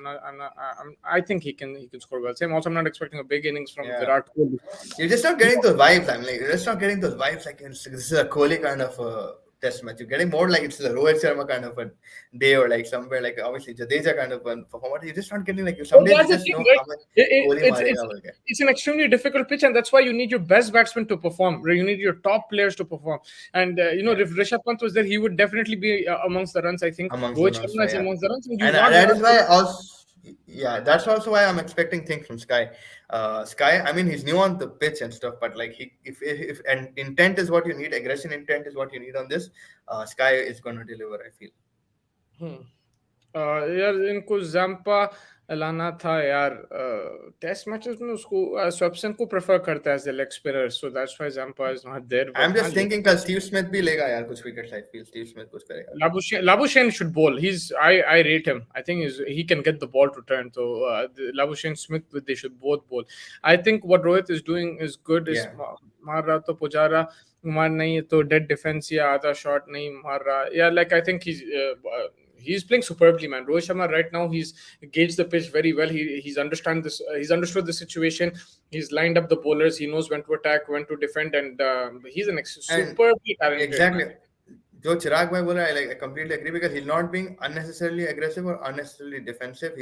I think he can score well. Same. Also, I'm not expecting a big innings from Yeah, Virat Kohli. you're just not getting those vibes. I'm like, you're just not getting those vibes. Like this is a Kohli kind of a test match. You're getting more like it's a Rohit Sharma kind of a day, or like somewhere like obviously Jadeja kind of a performance. You're just not getting like some Well, days you that's the just thing, know right? how much It, it, Kohli it's marega it's बोल के. it's an extremely difficult pitch, and that's why you need your best batsmen to perform. Right? You need your top players to perform. And Yeah, if Rishabh Pant was there, he would definitely be amongst the runs. I think amongst the Rohit runs, Sharma is yeah. amongst the runs, and you And want that Virat is Kohli. why also, yeah, that's also why I'm expecting things from Sky. Sky, I mean, he's new on the pitch and stuff, but like if and intent is what you need, aggression intent is what you need on this. Sky is going to deliver. I feel. Hmm. यार इनको Zampa लाना था यार test matches में उसको Swepson को prefer करता है as the leg spinner so that's why Zampa is not there I'm but हाँ just thinking because Steve Smith भी लेगा यार कुछ wickets. I feel Steve Smith कुछ करेगा. Labuschagne should bowl. I rate him. I think he can get the ball to turn. So Labuschagne Smith they should both bowl. I think what Rohit is doing is good. Is Yeah, मार रहा तो पुजारा मार नहीं है तो dead defence या आधा shot नहीं मार रहा. Yeah, like I think he's playing superbly, man. Rohit Sharma right now he's gauged the pitch very well. He's understood the situation. He's lined up the bowlers. He knows when to attack, when to defend, and he's an and superbly talented man. exactly. जो चिराग भाई बोला I completely agree because he's not being unnecessarily aggressive or unnecessarily defensive.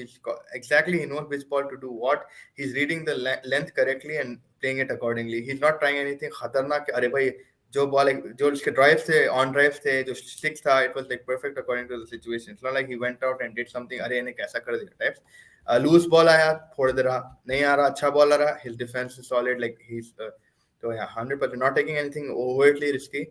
Exactly he knows which ball to do what. He's reading the length correctly and playing it accordingly. He's not trying anything खतरनाक. अरे भाई जो ball जो उसके drives थे on drives थे जो sticks था it was like perfect according to the situation. It's not like he went out and did something अरे इन्हें कैसा कर दिया टाइप्स. लूज बॉल आया फोड़ दे रहा नहीं आ रहा अच्छा बॉल आ रहा his defense is solid like he's so yeah 100% not taking anything overtly risky.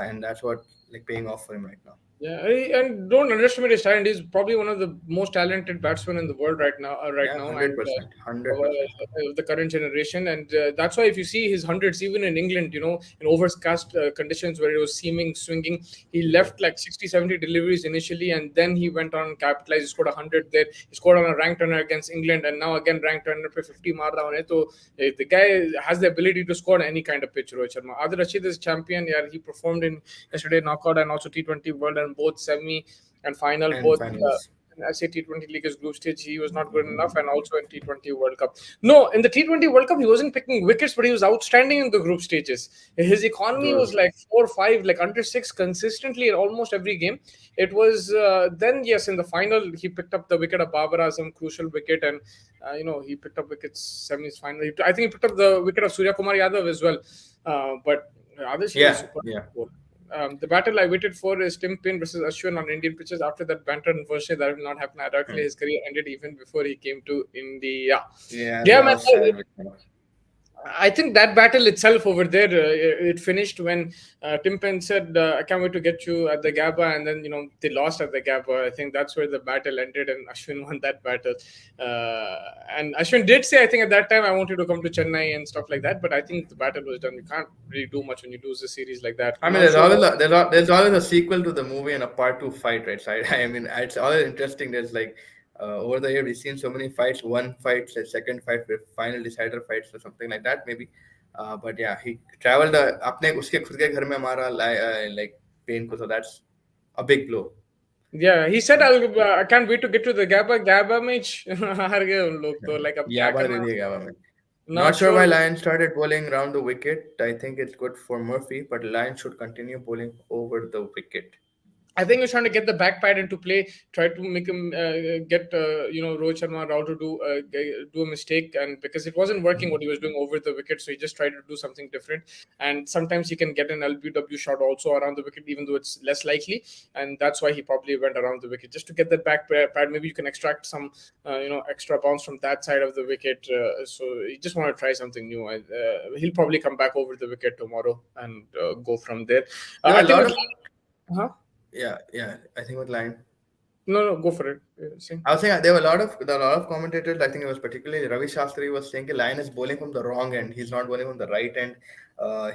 And that's what like paying off for him right now. Yeah, and don't underestimate his talent. He's probably one of the most talented batsmen in the world right now. Yeah, And 100%, 100%. the current generation, and that's why if you see his hundreds, even in England, in overcast conditions where it was seeming swinging, he left like 60, 70 deliveries initially, and then he went on and capitalized. He scored 100 there. He scored on a ranked runner against England, and now again ranked runner पे 50 मार रहा है तो the guy has the ability to score on any kind of pitch. Rohit Sharma. Adil Rashid is champion. Yeah, he performed in yesterday knockout and also T20 World and both semi and final, And both finals. I say T20 League is group stage. He was not good enough, and also in T20 World Cup. No, in the T20 World Cup, he wasn't picking wickets, but he was outstanding in the group stages. His economy was Dude. like 4 5, like under 6 consistently in almost every game. It was then yes, in the final he picked up the wicket of Babar Azam, crucial wicket, and he picked up wickets semis final. I think he picked up the wicket of Surya Kumar Yadav as well. But Adarsh is Yeah, super. yeah. The battle I waited for is Tim Paine versus Ashwin on Indian pitches. After that banter, unfortunately, that will not happen. Ironically, his career ended even before he came to India. Yeah, Yeah, that man. was sad. I think that battle itself over there, it finished when Tim Paine said, "I can't wait to get you at the Gabba," and then they lost at the Gabba. I think that's where the battle ended, and Ashwin won that battle. And Ashwin did say, I think at that time, "I want you to come to Chennai" and stuff like that. But I think the battle was done. You can't really do much when you lose a series like that. I I'm mean, not sure. there's always a sequel to the movie and a part two fight, right? So I mean, it's always interesting. There's like over the year we've seen so many fights. One fight, second fight, final decider fights or something like that, maybe. But yeah, he traveled. अपने उसके खुद के घर में मारा like pain को, so that's a big blow. Yeah, he said, I can't wait to get to the Gabba. Gabba match. हार गए उन लोग तो like अब क्या Yaba दे करना. दिया Yaba में. Not Not sure sure. why Lions started bowling around the wicket. I think it's good for Murphy, but Lions should continue bowling over the wicket. I think he's trying to get the back pad into play, try to make him get Rohit Sharma out to do a mistake, and because it wasn't working what he was doing over the wicket, so he just tried to do something different. And sometimes he can get an LBW shot also around the wicket, even though it's less likely, and that's why he probably went around the wicket just to get that back pad. Maybe you can extract some extra bounce from that side of the wicket. So he just want to try something new. He'll probably come back over the wicket tomorrow and go from there. There were I a think lot with of huh? yeah. I think what line. No, go for it. See. I was saying there were a lot of commentators. I think it was particularly Ravi Shastri was saying Lion is bowling from the wrong end. He's not bowling from the right end.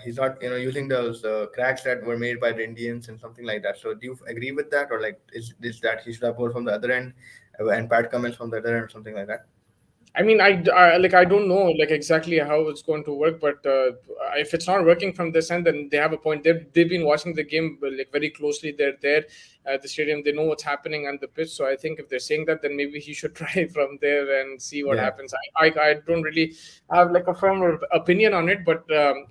He's not using those cracks that were made by the Indians and something like that. So do you agree with that, or like is that he should have bowled from the other end and Pat Cummins from the other end or something like that? I mean, I don't know like exactly how it's going to work, but if it's not working from this end, then they have a point. They've been watching the game like very closely. They're there at the stadium. They know what's happening on the pitch. So I think if they're saying that, then maybe he should try from there and see what Yeah. happens. I don't really have like a firm opinion on it, but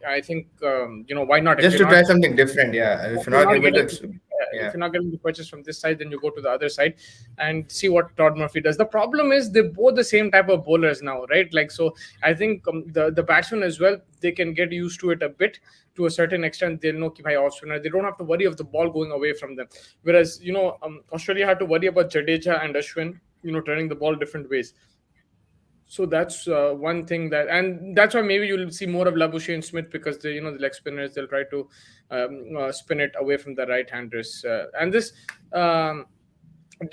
I think why not if Just you're to not try something different. Yeah. If if you're you're not not able to, getting if yeah. you're not getting the purchase from this side, then you go to the other side and see what Todd Murphy does. The problem is they're both the same type of bowlers now, right? Like so, I think the batsmen as well, they can get used to it a bit to a certain extent. They'll know कि भाई off spinner. They don't have to worry of the ball going away from them. Whereas Australia had to worry about Jadeja and Ashwin, turning the ball different ways. So that's one thing and that's why maybe you'll see more of Labuschagne and Smith because the leg spinners they'll try to spin it away from the right handers. And this,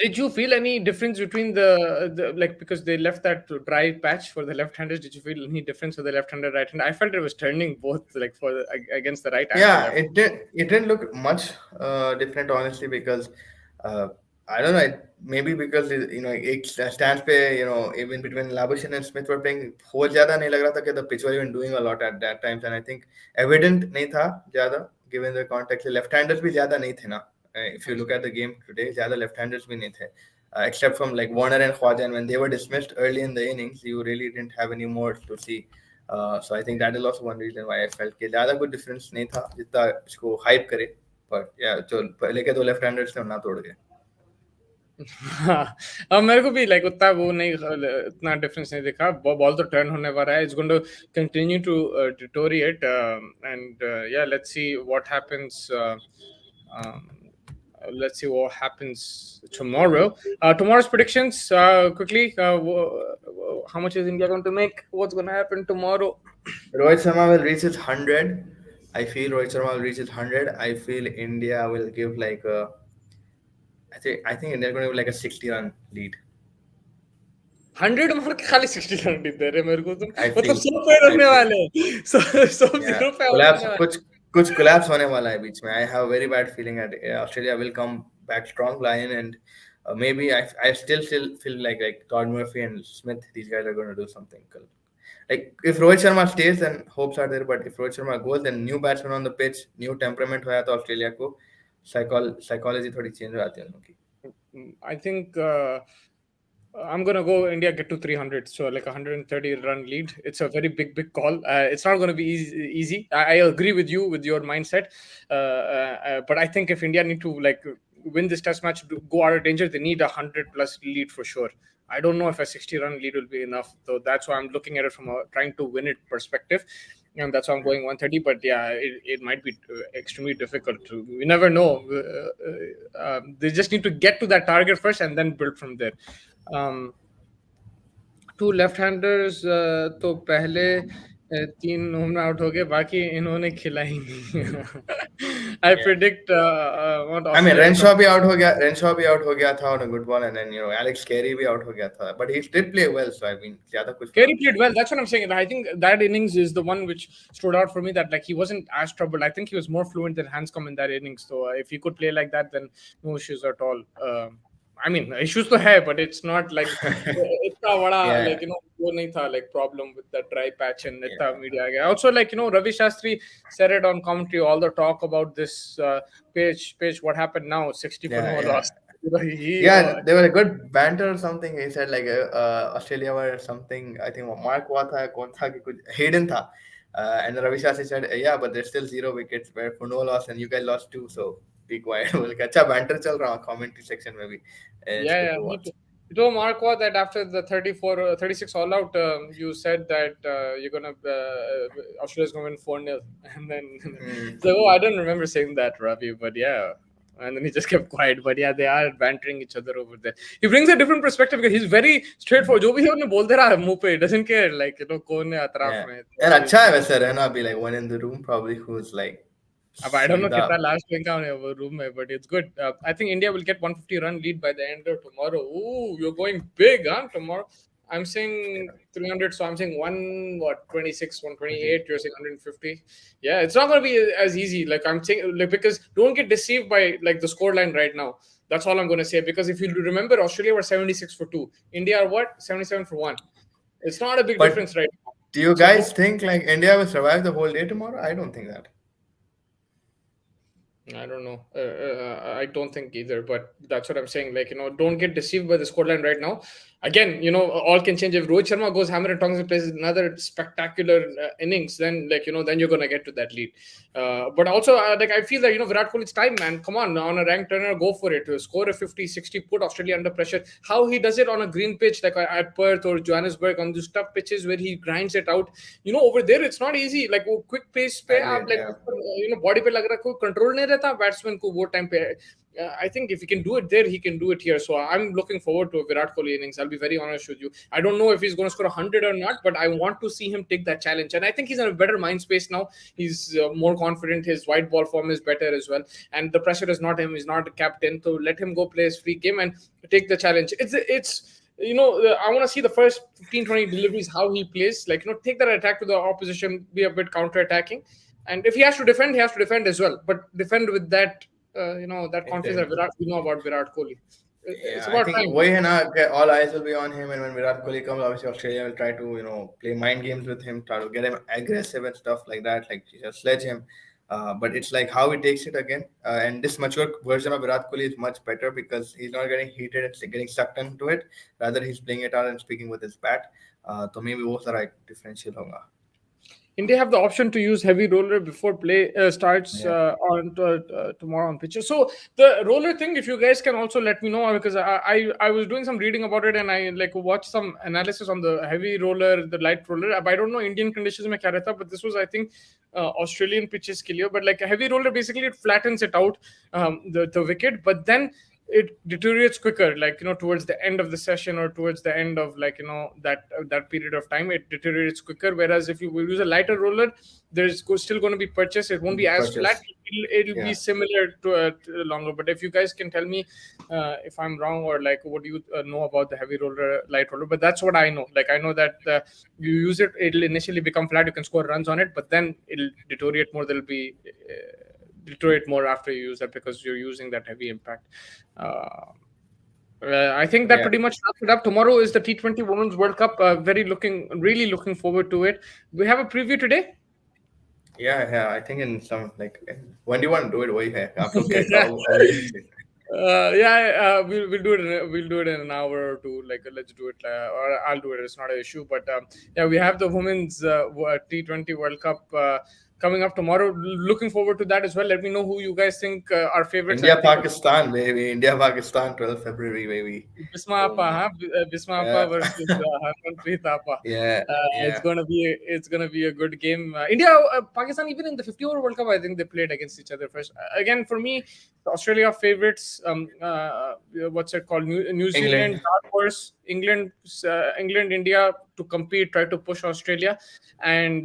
did you feel any difference between the like because they left that dry patch for the left handers? Did you feel any difference for the left hander, right hand? I felt it was turning both like against the right and the Yeah, left. it didn't look much different honestly because uh, I don't know maybe because एक stands पे even between Labuschagne and Smith were playing बहुत ज़्यादा नहीं लग रहा था कि the pitch were even doing a lot at that times and I think evident नहीं था ज़्यादा given the context left-handers भी ज़्यादा नहीं थे ना if you look at the game today ज़्यादा left-handers भी नहीं थे except from like Warner and Khwaja and when they were dismissed early in the innings you really didn't have any more to see. So I think that is also one reason why I felt कि ज़्यादा कुछ difference नहीं था जितना इसको hype करे but yeah जो पहले के दो left handers थे ना तोड़ गए. हाँ, अब मेरे को भी लाइक उतना वो नहीं इतना डिफरेंस नहीं दिखा बॉल तो टर्न होने वाला है it's going to continue to deteriorate and या let's see what happens let's see what happens tomorrow. Tomorrow's predictions quickly. How much is India going to make? What's going to happen tomorrow? Rohit Sharma will reach his 100. I feel Rohit Sharma will reach his 100. I feel India will give like a I think India are going to give like a 60-run lead. 100 मार के खाली 60 run दे रहे मेरे को तुम I मतलब feel 100 पे I रखने feel वाले हैं सब yeah 0 पे आउट collapse होने वाले कुछ collapse होने वाला है बीच में. I have a very bad feeling that Australia will come back strong lion and maybe I still feel like Todd Murphy and Smith these guys are going to do something cool. Like if Rohit Sharma stays then hopes are there but if Rohit Sharma goes then new batsman on the pitch new temperament होया तो Australia को psychology थोड़ी change हो जाती है उन लोगों की. I think I'm gonna go India get to 300, so like 130 run lead. It's a very big call. It's not gonna be easy. I agree with you with your mindset, but I think if India need to like win this test match, go out of danger, they need a 100+ lead for sure. I don't know if a 60-run lead will be enough, so that's why I'm looking at it from a trying to win it perspective. And that's why I'm going 130. But yeah, it might be extremely difficult. You never know. They just need to get to that target first and then build from there. Two left handers तो पहले 3 home out हो गए बाकी इन्होंने खिला ही नहीं आई Yeah. Predict I mean, Renshaw भी out हो गया था on a good ball, and then Alex Carey भी out हो गया था, but he did play well, so I mean ज़्यादा कुछ Kerry played well. That's what I'm saying. And I think that innings is the one which stood out for me. That like he wasn't as troubled. I think he was more fluent than Hanscom in that innings. So if he could play like that, then no issues at all. I mean, issues to have, but it's not like it's Yeah, like वो नहीं था like problem with the dry patch and yeah, इतना media आ गया. Also like Ravi Shastri said it on commentary. All the talk about this pitch, what happened now? 60 for no yeah, loss. yeah. There was a good banter or something. He said like Australia were something. I think Mark हुआ था कौन था कि कुछ Hayden था, and Ravi Shastri said yeah, but there's still 0 wickets where for no loss and you guys lost 2, so be quiet. बोल के अच्छा banter चल रहा commentary section में भी. It's Yeah, good yeah. to He, watch. he told Marco that after the 34 36 all out, you said that you're gonna Australia's gonna win 4-0, and then Hmm. so, oh, I don't remember saying that, Ravi, but yeah. And then he just kept quiet. But yeah, they are bantering each other over there. He brings a different perspective because he's very straightforward. जो भी है उन्हें बोल दे रहा है मुंह पे. Doesn't care like कौन है अतराफ Yeah. में. यार So अच्छा है वैसे रहना be like one in the room probably who's like अब I don't know सीधा. कितना last win का होने वो room में, but it's good. I think India will get 150 run lead by the end of tomorrow. Ooh, you're going big, huh? Tomorrow, I'm saying 300, so I'm saying 26, 128. You're saying 150. Yeah, it's not gonna be as easy. Like I'm saying, like because don't get deceived by like the score line right now. That's all I'm gonna say. Because if you remember, Australia were 76 for 2. India are what 77 for 1. It's not a big But difference right now. do you So don't. guys think like India will survive the whole day tomorrow? I don't think that. I don't know. I don't think either, but that's what I'm saying. Like, don't get deceived by the scoreline right now. Again, all can change. If Rohit Sharma goes hammer and tongs and plays another spectacular innings, then, then you're going to get to that lead. But also, like, I feel that, Virat Kohli, it's time, man. Come on a ranked turner, go for it. Score a 50, 60, put Australia under pressure. How he does it on a green pitch, like at Perth or Johannesburg, on those tough pitches where he grinds it out. Over there, it's not easy. Like, quick pace, pe, aap, Agreed, like, yeah. body पे लग रहा है कोई control नहीं रहता batsman को वो time पे. I think if he can do it there, he can do it here. So I'm looking forward to a Virat Kohli innings. I'll be very honest with you. I don't know if he's going to score 100 or not, but I want to see him take that challenge. And I think he's in a better mind space now. He's more confident. His white ball form is better as well. And the pressure is not him. He's not a captain. So let him go play his free game and take the challenge. I want to see the first 15, 20 deliveries, how he plays. Like, take that attack to the opposition, be a bit counter-attacking. And if he has to defend, he has to defend as well. But defend with that, that confidence that Intent. we know about Virat Kohli. Yeah, It's I about think time. वही है ना कि all eyes will be on him, and when Virat Kohli comes, obviously Australia will try to play mind games with him, try to get him aggressive and stuff like that, like just sledge him. But it's like how he takes it again, and this mature version of Virat Kohli is much better because he's not getting heated and getting sucked into it. Rather, he's playing it out and speaking with his bat. तो maybe वो सारा एक differential होगा. India have the option to use heavy roller before play starts Yeah. on tomorrow on pitches. So the roller thing, if you guys can also let me know, because I was doing some reading about it and I like watched some analysis on the heavy roller, the light roller. But I don't know Indian conditions mein kya rehta, but this was I think Australian pitches ke liye. But like a heavy roller, basically it flattens it out the wicket, but then it deteriorates quicker, like towards the end of the session or towards the end of like that period of time, it deteriorates quicker. Whereas if you will use a lighter roller, still going to be purchase, it won't be as flat. Purchase. It'll be Yeah. similar to longer. But if you guys can tell me if I'm wrong, or like what do you know about the heavy roller, light roller. But that's what I know. Like I know that you use it, it'll initially become flat, you can score runs on it, but then it'll deteriorate more. There'll be deteriorate more after you use that because you're using that heavy impact. I think that Yeah. pretty much wraps it up. Tomorrow is the T20 Women's World Cup. Really looking forward to it. We have a preview today. Yeah, yeah. I think in some like when do you want to do it? वही है. आप लोग क्या obviously. We'll do it. We'll do it in an hour or two. Like let's do it, or I'll do it. It's not an issue. But yeah, we have the women's T20 World Cup coming up tomorrow. Looking forward to that as well. Let me know who you guys think are favorites, and India I think Pakistan baby. India Pakistan 12th February baby. Bisma Oh Appa, my. huh? Bisma Appa Yeah. versus Harmanpreet Appa. Yeah. It's Yeah. gonna be a good game. India, Pakistan, even in the 50 over World Cup, I think they played against each other first. Again, for me, Australia favorites. What's it called? New Zealand, England. dark horse. England, India to compete, try to push Australia, and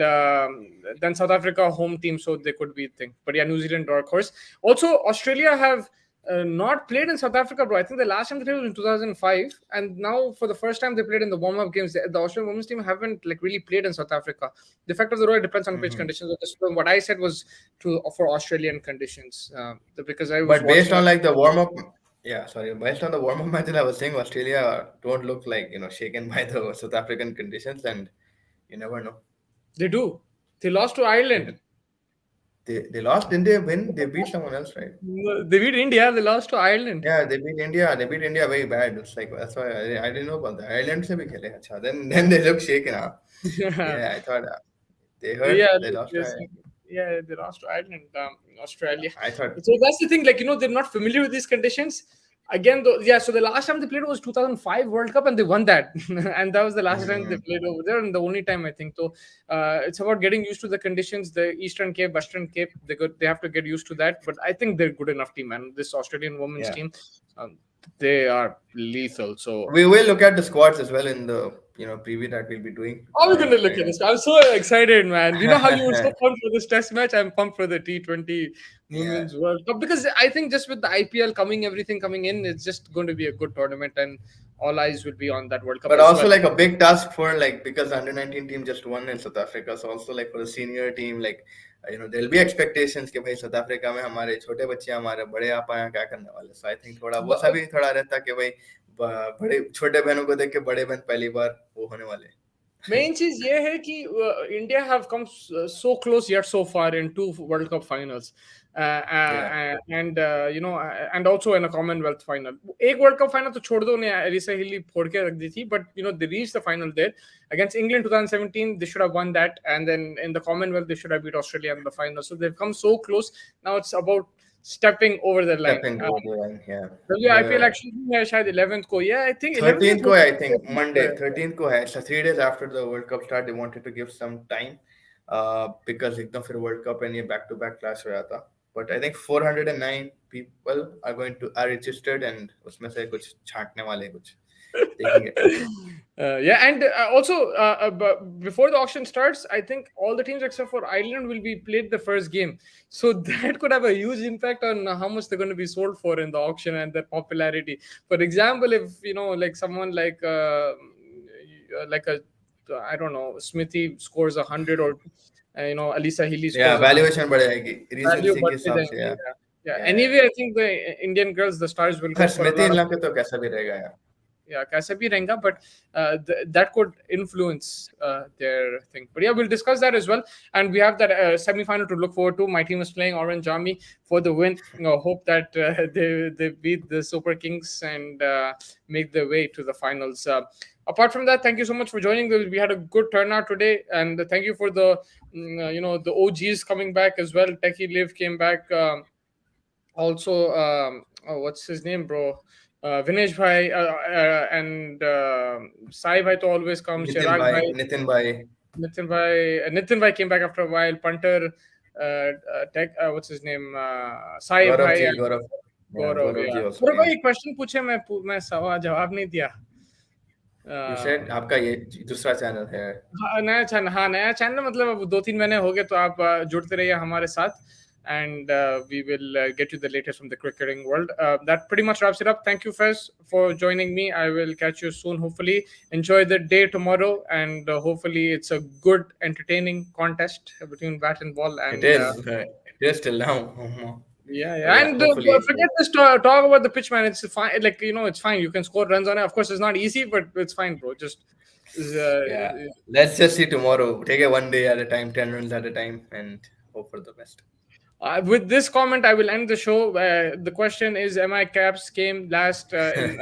then South Africa home team, so they could be thing. But yeah, New Zealand dark horse. Also, Australia have not played in South Africa, bro. I think the last time they played was in 2005, and now for the first time they played in the warm-up games. The Australian women's team haven't like really played in South Africa. The fact of the road depends on pitch Hmm. conditions. What I said was for Australian conditions, because I was But based watching. on like the warm up, yeah, sorry. Based on the warm up matches, I was saying Australia don't look like shaken by the South African conditions, and you never know. They do. They lost to They Ireland. they lost, didn't they win? They beat someone else, right? No, they beat India. They lost to Ireland. Yeah, they beat India. They beat India very bad. It's like that's why I didn't know about that. Ireland se bhi khele. Acha. Then they look shaken. Huh? Yeah, I thought they hurt. Yeah, They lost to yes. Ireland. Yeah, they lost to Ireland, Australia. I thought, So that's the thing. Like, they're not familiar with these conditions. Again, though, yeah. So the last time they played was 2005 World Cup, and they won that, and that was the last time they mm, played over there, and the only time, I think. So it's about getting used to the conditions. The Eastern Cape, Western Cape, they have to get used to that. But I think they're good enough team, man. This Australian women's yeah. team, um, they are lethal. So We will look at the squads as well in the preview that we'll be doing. how are we gonna look at this? I'm so excited, man. You know how you were so pumped for this test match? I'm pumped for the T20 Yeah. Women's World Cup because I think just with the IPL coming, everything coming in, it's just going to be a good tournament, and all eyes will be on that World Cup But as also well. like a big task for like because the under 19 team just won in South Africa, so also like for the senior team, like there'll be expectations कि भाई south Africa में हमारे छोटे बच्चे हमारे बड़े आप आए क्या करने वाले. So I think थोड़ा वो सा But भी थोड़ा रहता कि भाई बड़े छोटे बहनों को देख के बड़े बहन पहली बार वो होने वाले. main चीज ये है कि India have come so close yet so far in two World Cup finals, Yeah, and and also in a Commonwealth final. एक World Cup final तो छोड़ दो, उन्हें एलिसा हिली फोड़ के रख दी थी, but they reached the final there against England 2017. They should have won that, and then in the Commonwealth they should have beat Australia in the final. So they've come so close. Now it's about stepping over the line. stepping over the line. Yeah, The IPL the actually है शायद 11th को. Yeah, I think 11th 13th को I think Monday है. 13th को है. So 3 days after the World Cup start, they wanted to give some time because एकदम फिर World Cup and ये back to back clash हो जाता. But I think 409 people are registered and उसमें से कुछ छांटने वाले कुछ देखेंगे. Yeah, and also before the auction starts, I think all the teams except for Ireland will be played the first game, so that could have a huge impact on how much they're going to be sold for in the auction and their popularity. For example, if like someone like a I don't know, Smithy scores 100, or Alisa Healy Yeah, scores 100, valuation बढ़ेगी value recency के बढ़ते हिसाब से. जाएंगे. Yeah, Yeah, yeah. yeah, yeah. Anyway, I think the Indian girls, the stars, will खैर go for a Smriti lot in of. लोग के तो कैसा भी रहेगा यार. Yeah, kaisa bhi rahenga, but that could influence their thing. But yeah, we'll discuss that as well. And we have that semi-final to look forward to. My team is playing Orange Army for the win. Hope that they beat the Super Kings and make their way to the finals. Apart from that, thank you so much for joining. We had a good turnout today, and thank you for the the OGs coming back as well. Techie Liv came back. Also, what's his name, bro? Vinesh bhai, and Sai bhai to always come. Chirag bhai, Nitin bhai came back after a while. Punter, what's his name? Sai Gaurav bhai, ji and Gaurav. Yeah, Gaurav. Gaurav Yeah. Ji also Gaurav bhai, came. एक question पूछे, मैं सवाल जवाब नहीं दिया. You said आपका ये दूसरा चैनल है. नया चैनल, मतलब अब 2-3 महीने हो गए, तो आप जुड़ते रहिए हमारे साथ, and we will get you the latest from the cricketing world. That pretty much wraps it up. Thank you, Fez, for joining me. I will catch you soon, hopefully. Enjoy the day tomorrow, and hopefully it's a good, entertaining contest between bat and ball. And It is till now. yeah, But yeah, and hopefully. forget this talk about the pitch, man. It's fine. Like, it's fine. You can score runs on it. Of course, it's not easy, but it's fine, bro. Just Yeah, let's just see tomorrow. Take it one day at a time, 10 runs at a time, and hope for the best. With this comment, I will end the show. The question is, MI Caps came last in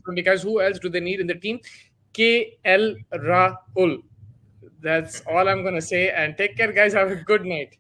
20 guys. Who else do they need in the team? KL Rahul. That's all I'm going to say. And take care, guys. Have a good night.